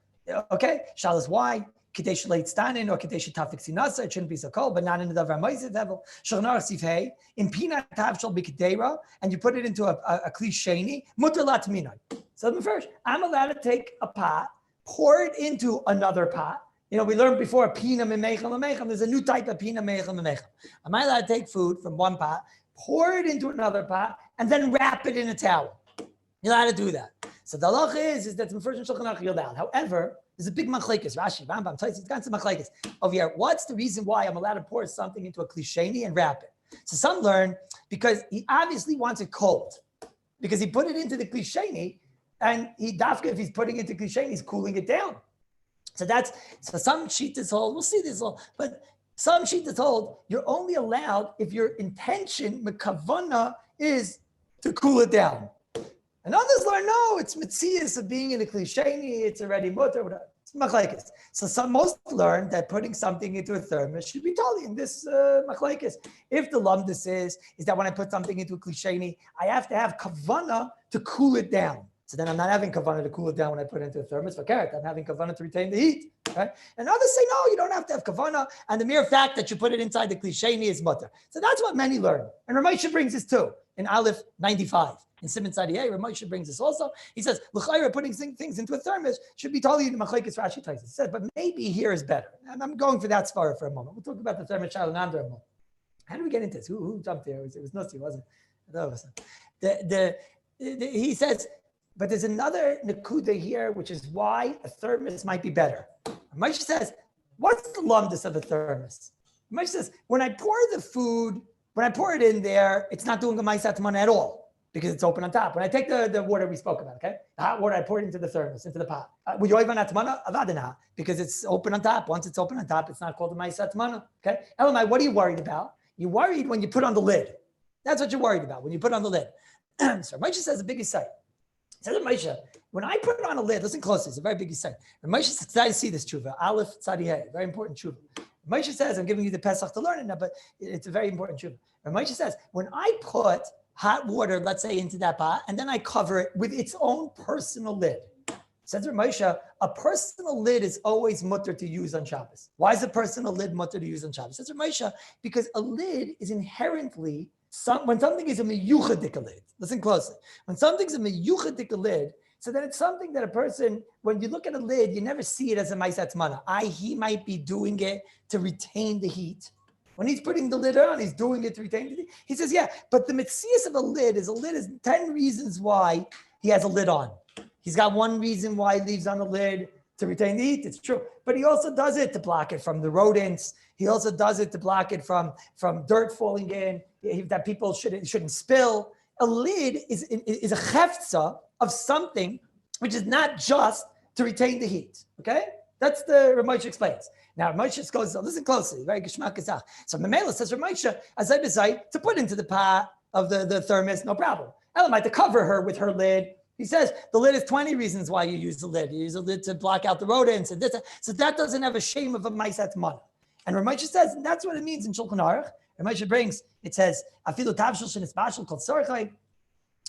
Okay, shalas why? Kadesh late stanin or Kadesh tafik sinasa. It shouldn't be so cold, but not in the davar moisef hevel. Shulchan Aruch Sivhei in peanut tavshal bikdera, and you put it into a kli sheni. Mutar latminai. So first, I'm allowed to take a pot, pour it into another pot. We learned before pina memechem. There's a new type of pina memechem. Am I allowed to take food from one pot, pour it into another pot, and then wrap it in a towel? You're allowed to do that. So the halacha is that the first Shulchan Aruch you're allowed. However, there's a big machlekes. Rashi, Rambam, Tosfos, got some machlekes over here. What's the reason why I'm allowed to pour something into a klisheni and wrap it? So some learn because he obviously wants it cold, because he put it into the klisheni, and if he's putting it into klisheni, he's cooling it down. So some shittas hold, we'll see this all, but some shittas hold, you're only allowed if your intention, mekavana, is to cool it down. And others learn, no, it's mitzias of being in a klisheni, it's already mutter, whatever. It's machlekes. So most learn that putting something into a thermos should be totally in this machlekes. If the lumdus is that when I put something into a klisheni, I have to have kavana to cool it down. So then I'm not having kavanah to cool it down when I put it into a thermos. For carrot, I'm having kavanah to retain the heat. Right? And others say, no, you don't have to have kavanah. And the mere fact that you put it inside the klisheni is mutter. So that's what many learn. And Ramosha brings this too in Aleph 95. In Simon Sadiyeh, Ramosha brings this also. He says, l'chayra, putting things into a thermos should be totally in the machlekes Rashi Tosfos. He said, but maybe here is better. And I'm going for that svara for a moment. We'll talk about the thermos shalanandra a moment. How do we get into this? Who jumped there? It was Nussi, wasn't it? He says, but there's another nakuda here, which is why a thermos might be better. Moshe says, what's the lumdus of a thermos? Moshe says, when I pour it in there, it's not doing a ma'aseh hatmana at all because it's open on top. When I take the water we spoke about, okay? The hot water, I pour it into the thermos, into the pot. Will you oivan hatmana? Avadana, because it's open on top. Once it's open on top, it's not called a ma'aseh hatmana, okay? Elamai, what are you worried about? You're worried when you put on the lid. That's what you're worried about, when you put on the lid. So Moshe says the biggest sight. He says, Moshe, when I put it on a lid, listen closely, it's a very big sight. And Moshe says, I see this tshuva, Aleph Tzadiyeh, very important tshuva. Moshe says, I'm giving you the Pesach to learn it now, but it's a very important truth. Moshe says, when I put hot water, let's say, into that pot, and then I cover it with its own personal lid. Says Moshe, a personal lid is always mutter to use on Shabbos. Why is a personal lid mutter to use on Shabbos? Says Moshe, because a lid is inherently, when something is a miyuchadik lid, listen closely, when something's a miyuchadik lid, so then it's something that a person, when you look at a lid, you never see it as a ma'aseh mana. He might be doing it to retain the heat. When he's putting the lid on, he's doing it to retain the heat. He says, yeah, but the mitzias of a lid is 10 reasons why he has a lid on. He's got one reason why he leaves on the lid to retain the heat. It's true. But he also does it to block it from the rodents. He also does it to block it from dirt falling in, that people shouldn't spill. A lid is a cheftza of something which is not just to retain the heat. Okay? That's the Ramosha explains. Now Ramosha goes, listen closely, right? Geshmak Kazach. So Mamela says Ramosha, azay b'zay, to put into the pot of the thermos, no problem. Elamite, to cover her with her lid. He says the lid is 20 reasons why you use the lid. You use the lid to block out the rodents and this. So that doesn't have a shame of a ma'aseh mana. And Ramosha says, and that's what it means in Shulchan Aruch. Ramosha brings, it says, afilu tavshel shenis bashel kol tzorchai.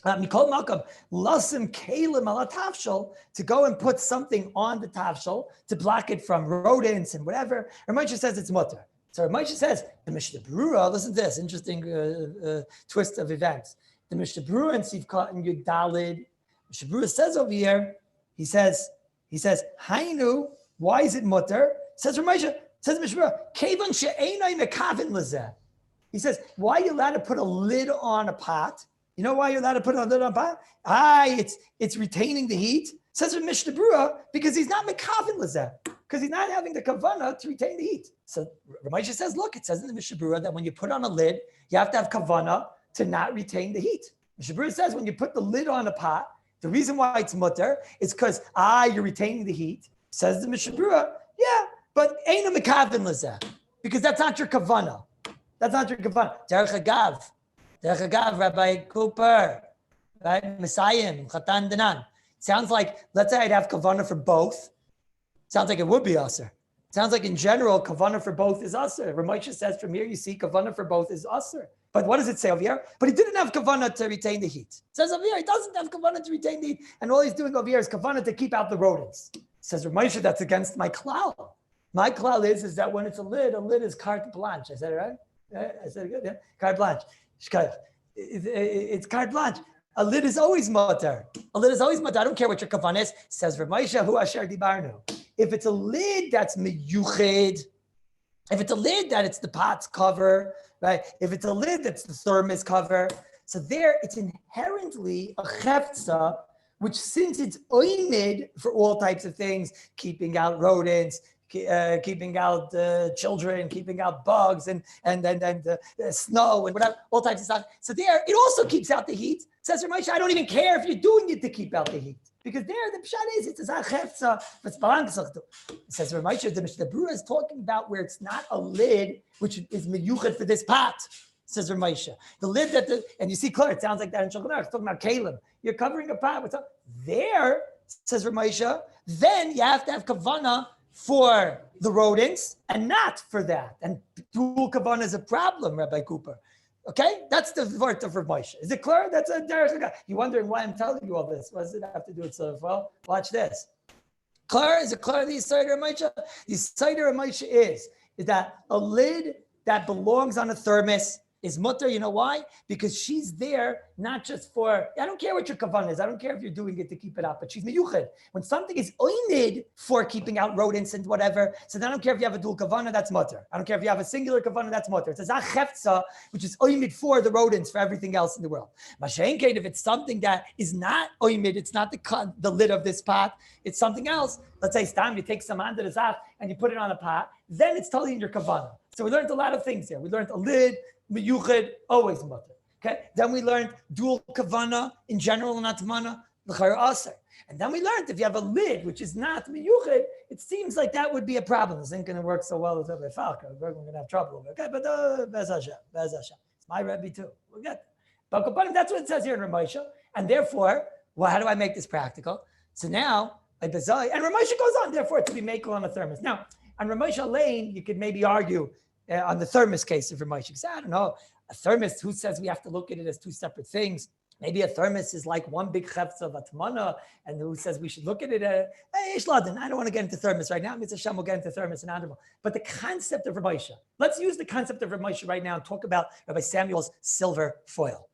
Mikol Malcolm, lasim kalim ala tafshel, to go and put something on the tafshel to block it from rodents and whatever. Ramosha says it's mutter. So Ramosha says, the Mishnah Berurah, listen to this, interesting twist of events. The Mishnah Berurah and Sivkot and Yud Dalid, Mishnah Berurah says over here, he says, Hainu, why is it mutter? Says Ramosha, says Mishnah Berurah, Kevan she'enai mekavin lezeh. He says, why are you allowed to put a lid on a pot? You know why you're allowed to put a lid on a pot? It's retaining the heat. Says Mishnah Berurah, because he's not mekavin lezeh, because he's not having the kavanah to retain the heat. So Ramosha says, look, it says in the Mishnah Berurah that when you put on a lid, you have to have kavanah to not retain the heat. Mishnah Berurah says when you put the lid on a pot, the reason why it's mutter is because you're retaining the heat. Says the Mishnah Berurah, yeah, but ain't a mekavin lezeh, because that's not your kavanah. That's not your kavanah. Derech Agav, Rabbi Cooper, right? Messiah, Chatan Danan. Sounds like, let's say I'd have kavanah for both. Sounds like it would be aser. Sounds like in general, kavanah for both is aser. Ramosha says from here, you see kavanah for both is aser. But what does it say over here? But he didn't have kavanah to retain the heat. It says over here, he doesn't have kavanah to retain the heat. And all he's doing over here is kavanah to keep out the rodents. It says Ramosha, that's against my klal. My klal is that when it's a lid is carte blanche. I said it right? I said it good, yeah? Carte blanche. It's carte blanche. A lid is always mutter. A lid is always mutter. I don't care what your kavanah is. Says Ramosha, hu asher dibarnu. If it's a lid that's miyuched, if it's a lid that it's the pot's cover, right? If it's a lid that's the thermos cover, so there it's inherently a cheftza, which since it's oimid for all types of things, keeping out rodents, keeping out children, keeping out bugs and snow and whatever, all types of stuff. So there, it also keeps out the heat. Says Ramosha, I don't even care if you're doing it to keep out the heat. Because there, the pshat is, it's a chefza, it's balanced. It says Ramosha, the Berurah is talking about where it's not a lid, which is miyuched for this pot. Says Ramosha. The lid and you see, clear, it sounds like that in Shulchan Aruch, it's talking about kalim. You're covering a pot with something. There, says Ramosha, then you have to have kavanah for the rodents and not for that. And dual kavanah is a problem, Rabbi Cooper. Okay, that's the word of Ramosha. Is it clear? That's a derech. You're wondering why I'm telling you all this. What does it have to do with so? Well, watch this. Clear? Is it clear? The Yisayder Ramosha? The Yisayder Ramosha is that a lid that belongs on a thermos is mutter. You know why? Because she's there not just for, I don't care what your kavanah is. I don't care if you're doing it to keep it up, but she's miyuched. When something is oinid for keeping out rodents and whatever, so then I don't care if you have a dual kavanah, that's mutter. I don't care if you have a singular kavanah, that's mutter. It's a chefza, which is oinid for the rodents, for everything else in the world. Mashenkein, if it's something that is not oinid, it's not the lid of this pot, it's something else. Let's say stam, you take some under the zach and you put it on a pot, then it's totally in your kavanah. So we learned a lot of things here. We learned a lid, miyuched, always mutter. Okay. Then we learned dual kavanah in general, not mana, l'chayr aser. And then we learned if you have a lid which is not miyuched, it seems like that would be a problem. This ain't going to work so well with Rabbi Falco. We're going to have trouble with it. Okay, but Bez Hashem. It's my Rabbi too. We'll get there. But that's what it says here in Ramosha. And therefore, well, how do I make this practical? So now, and Ramosha goes on, therefore, to be makel on a thermos. Now, On Ramesh Lane, you could maybe argue on the thermos case of Ramesh. You say, I don't know, a thermos, who says we have to look at it as two separate things? Maybe a thermos is like one big chefza of atmana, and who says we should look at it as, hey, Ishladen, I don't want to get into thermos right now. Mitzvah Hashem will get into thermos and animal. But the concept of Ramesha, let's use the concept of Ramesha right now and talk about Rabbi Samuel's silver foil.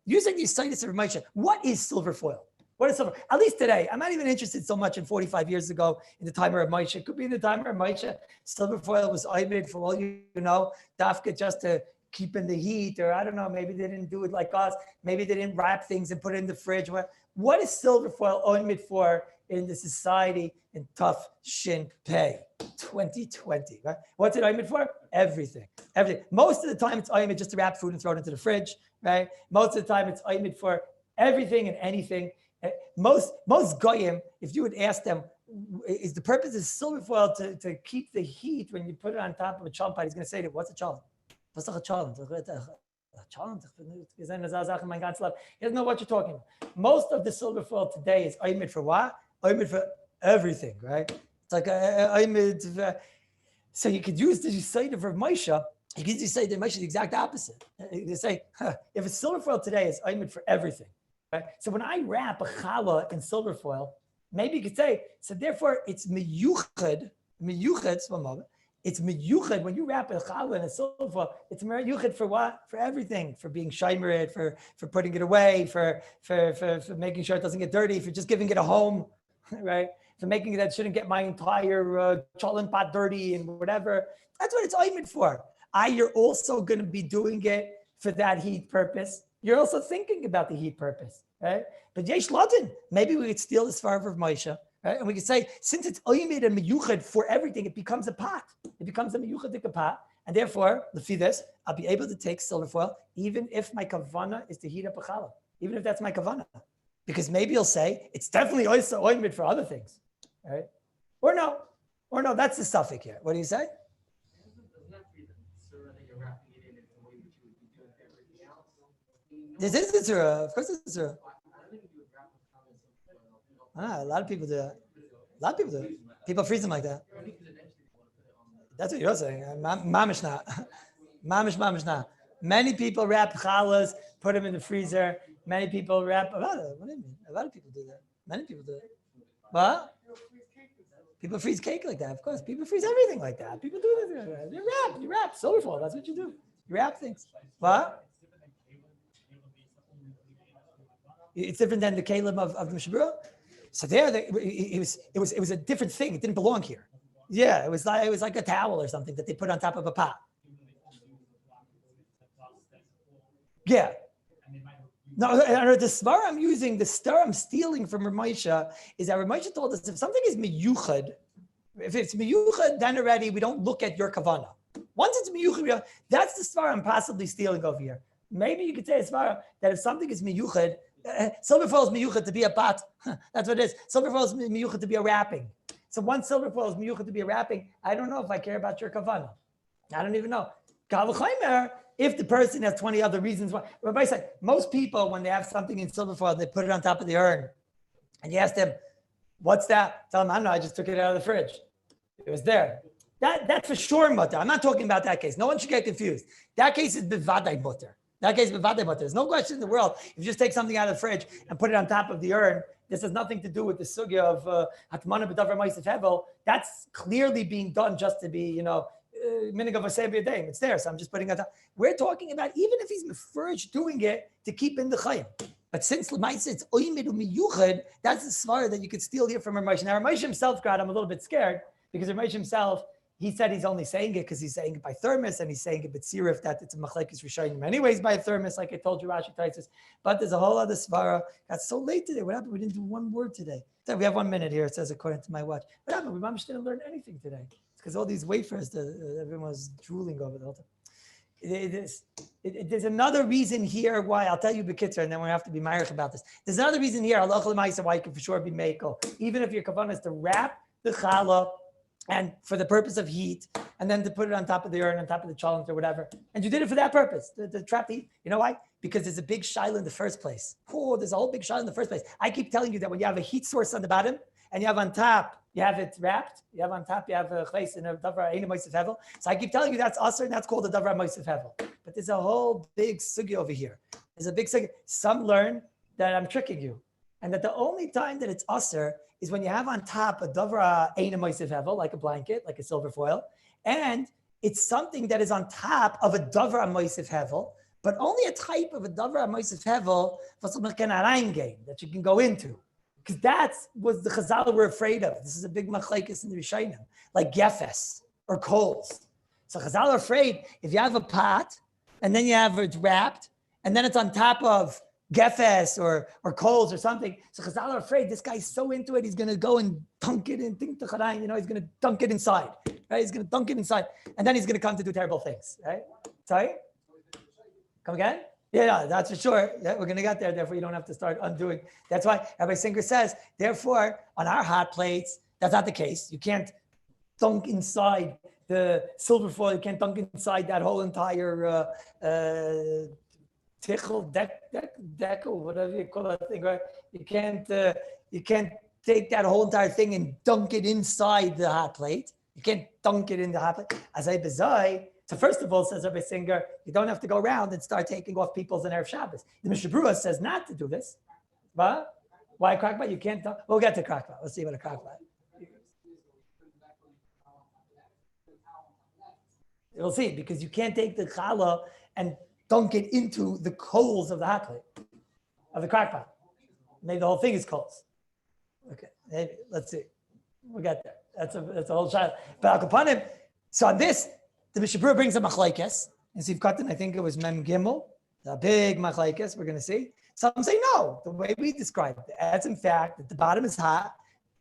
Using these sites of Ramesha, what is silver foil? What is silver? At least today, I'm not even interested so much in 45 years ago in the time of Moshe. It could be in the time of Moshe. Silver foil was oimid, for all you know, dafka just to keep in the heat, or I don't know, maybe they didn't do it like us. Maybe they didn't wrap things and put it in the fridge. What is silver foil oimid for in the society in Tough Shin Pei 2020? Right? What's it oimid for? Everything. Everything. Most of the time it's oimid just to wrap food and throw it into the fridge. Right? Most of the time it's oimid for everything and anything. Most goyim, if you would ask them, is the purpose of silver foil to keep the heat when you put it on top of a challah pot? He's going to say to you, what's a challah? What's a challah? He doesn't know what you're talking about. Most of the silver foil today is oimid for what? Oimid for everything, right? It's like oimid. So you could use the side of Rav Moshe. You could say that Moshe the exact opposite. You say, if a silver foil today is oimid for everything. Right? So when I wrap a challah in silver foil, maybe you could say, so therefore it's miyuchad, it's miyuchad, when you wrap a challah in a silver foil, it's miyuchad for what? For everything, for being shaymered, for putting it away, for making sure it doesn't get dirty, for just giving it a home, right? For making it that shouldn't get my entire cholent pot dirty and whatever. That's what it's oimid for. You're also going to be doing it for that heat purpose. You're also thinking about the heat purpose, right? But yesh latin, maybe we could steal this far of Moshe, right? And we could say, since it's oimid and miyuchad for everything, it becomes a pot. It becomes a miyuchadik pot. And therefore, lefi this, I'll be able to take silver foil, even if my kavana is to heat up a challah, even if that's my kavana. Because maybe you'll say, it's definitely also oimid for other things, right? Or no, that's the suffix here. What do you say? This is the tzura. Of course it's the tzura. A lot of people do that. People freeze them like that. That's what you're saying. Mamish not. Mamish not. Many people wrap challahs, put them in the freezer. Many people wrap, what do you mean? A lot of people do that. Many people do it. What? People freeze cake like that, of course. People freeze everything like that. People do this. You wrap. Silver foil, that's what you do. You wrap things. What? It's different than the kalim of the Mishabura. So it was a different thing. It didn't belong here. Yeah, it was like a towel or something that they put on top of a pot. Yeah. No, the svar I'm using, the star I'm stealing from Ramesha is that Ramesha told us if something is miyuchad, if it's miyuchad, then already we don't look at your kavana. Once it's miyuchad, that's the svar I'm possibly stealing over here. Maybe you could say a svar that if something is miyuchad, silver foil is miyuchad to be a pot. That's what it is. Silver foil is miyuchad to be a wrapping. So once silver foil is miyuchad to be a wrapping, I don't know if I care about your kavana. I don't even know. If the person has 20 other reasons why. Rabbi said, most people, when they have something in silver foil, they put it on top of the urn. And you ask them, what's that? Tell them, I don't know, I just took it out of the fridge. It was there. That's for sure mutter. I'm not talking about that case. No one should get confused. That case is bivadai mutter. There's no question in the world. If you just take something out of the fridge and put it on top of the urn, this has nothing to do with the sugya of hatmana b'davar ma'aseh hevel. That's clearly being done just to be, minig of a day. It's there, so I'm just putting it on. We're talking about even if he's mefurish doing it to keep in the chayim. But since Lemaisa it's oimid umiyuchad, that's the svar that you could steal here from Ramesh. Now Ramesh himself, God, I'm a little bit scared because Ramesh himself, he said he's only saying it because he's saying it by thermos, and he's saying it b'tzirif that it's a machlekes rishayim anyways by a thermos, like I told you, Rashi Taisus. But there's a whole other svara. That's so late today. What happened? We didn't do one word today. So we have 1 minute here. It says according to my watch. What happened? We managed to learn anything today. It's because all these wafers, everyone was drooling over the whole time. There's another reason here why I'll tell you Bekitzer, and then we have to be ma'arich about this. There's another reason here, Allah L'maisa, why you can for sure be mekel, even if your kavanah is to wrap the challah and for the purpose of heat, and then to put it on top of the urn, on top of the cholent or whatever. And you did it for that purpose, to trap the heat. You know why? Because there's a big shaila in the first place. There's a whole big shaila in the first place. I keep telling you that when you have a heat source on the bottom, and you have on top, you have it wrapped. You have on top, you have a chleis and a davar ein moisef hevel. So I keep telling you that's aser, and that's called a davar moisef hevel. But there's a whole big sugi over here. There's a big sugi. Some learn that I'm tricking you, and that the only time that it's aser is when you have on top a davar ein moisef hevel, like a blanket, like a silver foil, and it's something that is on top of a davar moisef hevel, but only a type of a davar moisef hevel that you can go into. Because that's what the Chazal were afraid of. This is a big machlekes in the Rishonim, like gefes or coals. So Chazal are afraid if you have a pot and then you have it wrapped and then it's on top of gefes or coals or something. So Chazal are afraid this guy's so into it, he's going to go and dunk it in, he's going to dunk it inside, right? He's going to dunk it inside and then he's going to come to do terrible things, right? Sorry? Come again? Yeah, that's for sure. Yeah, we're going to get there. Therefore, you don't have to start undoing. That's why Rabbi Singer says, therefore, on our hot plates, that's not the case. You can't dunk inside the silver foil. You can't dunk inside that whole entire tichel, decal, whatever you call that thing, right? You can't take that whole entire thing and dunk it inside the hot plate. You can't dunk it in the hot plate. As I bezai. So first of all, says Rabbi Singer, you don't have to go around and start taking off people's on Erev Shabbos. The Mishnah Berurah says not to do this. But why crackpot? You can't. We'll get to crackpot. Let's see what a crackpot. You'll see, because you can't take the challah and dunk it into the coals of the hot plate, of the crackpot. Maybe the whole thing is coals. Okay, maybe. Let's see. We'll get there. That's a whole shot. But Akapanim, so on this, the Mishnah Berurah brings a machlekes. In Siv Katan, I think it was Mem Gimel, a big machlekes, we're going to see. Some say no, the way we describe it. As in fact, that the bottom is hot,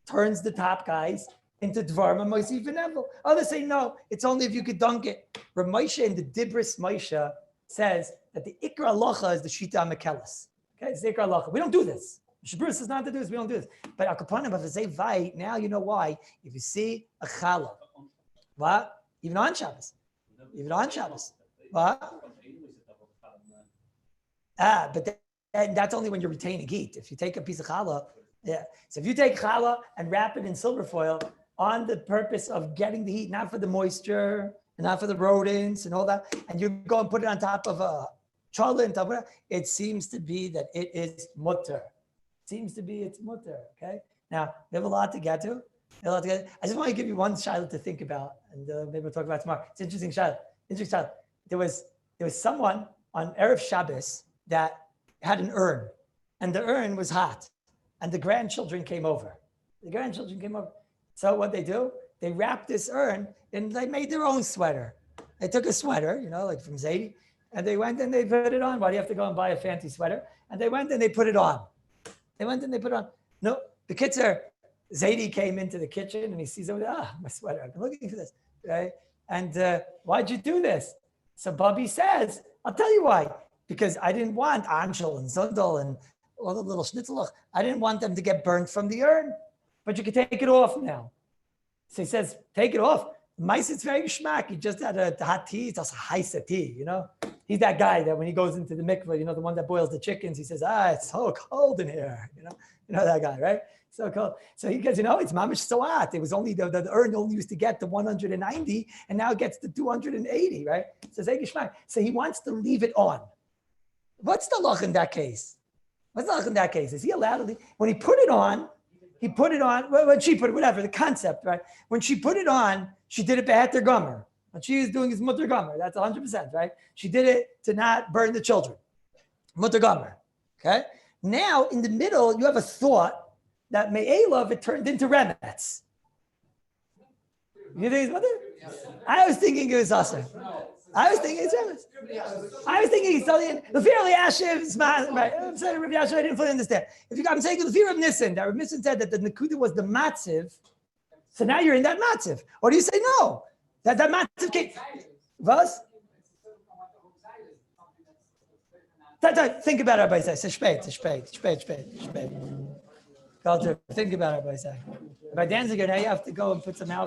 turns the top guys into Dvarma, Moisif, and Evel. Others say no, it's only if you could dunk it. Rav Moshe in the Dibris Moshe says that the Ikra Halacha is the Shita HaMekelis. Okay, it's the Ikra Halacha. We don't do this. Mishnah Berurah says not to do this, we don't do this. But Akapanim, if I say Vai, now you know why. If you see a challah, what? Even on Shabbos. What? But that's only when you're retaining heat. If you take a piece of challah, yeah. So if you take challah and wrap it in silver foil on the purpose of getting the heat, not for the moisture and not for the rodents and all that, and you go and put it on top of a challah, it seems to be that it is mutter. It's mutter. Okay. Now we have a lot to get to. I just want to give you one shiloh to think about, and maybe we'll talk about it tomorrow. It's interesting shiloh. There was someone on Erev Shabbos that had an urn, and the urn was hot, and the grandchildren came over. So what they do? They wrapped this urn, and they made their own sweater. They took a sweater, like from Zadie, and they went and they put it on. Why do you have to go and buy a fancy sweater? And they went and they put it on. No, the kids are. Zadie came into the kitchen and he sees over there, my sweater, I've been looking for this, right? And why'd you do this? So Bubby says, I'll tell you why. Because I didn't want Anshel and Zundel and all the little schnitzelach. I didn't want them to get burnt from the urn, but you can take it off now. So he says, take it off. Mice, it's very geschmack. He just had a hot tea. It's also heiße tea, He's that guy that when he goes into the mikveh, the one that boils the chickens, he says, it's so cold in here. You know that guy, right? So cold. So he goes, it's mamish so hot. It was only the urn only used to get to 190, and now it gets to 280, right? So he wants to leave it on. What's the loch in that case? Is he allowed to leave? When he put it on, when she put it, whatever, the concept, right? When she put it on, she did it beheter gomer. What she is doing is mutter gomer. That's 100%, right? She did it to not burn the children. Mutter gomer, okay? Now, in the middle, you have a thought that me'elav, it turned into remets. You think it's mother? I was thinking it was asa. I was thinking it's remets. I was thinking he's telling you, the fear of the Ashiv, right? I'm saying Rabbi Yashiv, I didn't fully understand. I'm saying the fear of Nissen, that Rabbi Nissen said that the Nakuda was the matziv. So now you're in that matziv. Or do you say no? That matziv came. Was? Think about it, Rabbi Say spät. Think about it, Rabbi Say. By Danziger, now you have to go and put some out.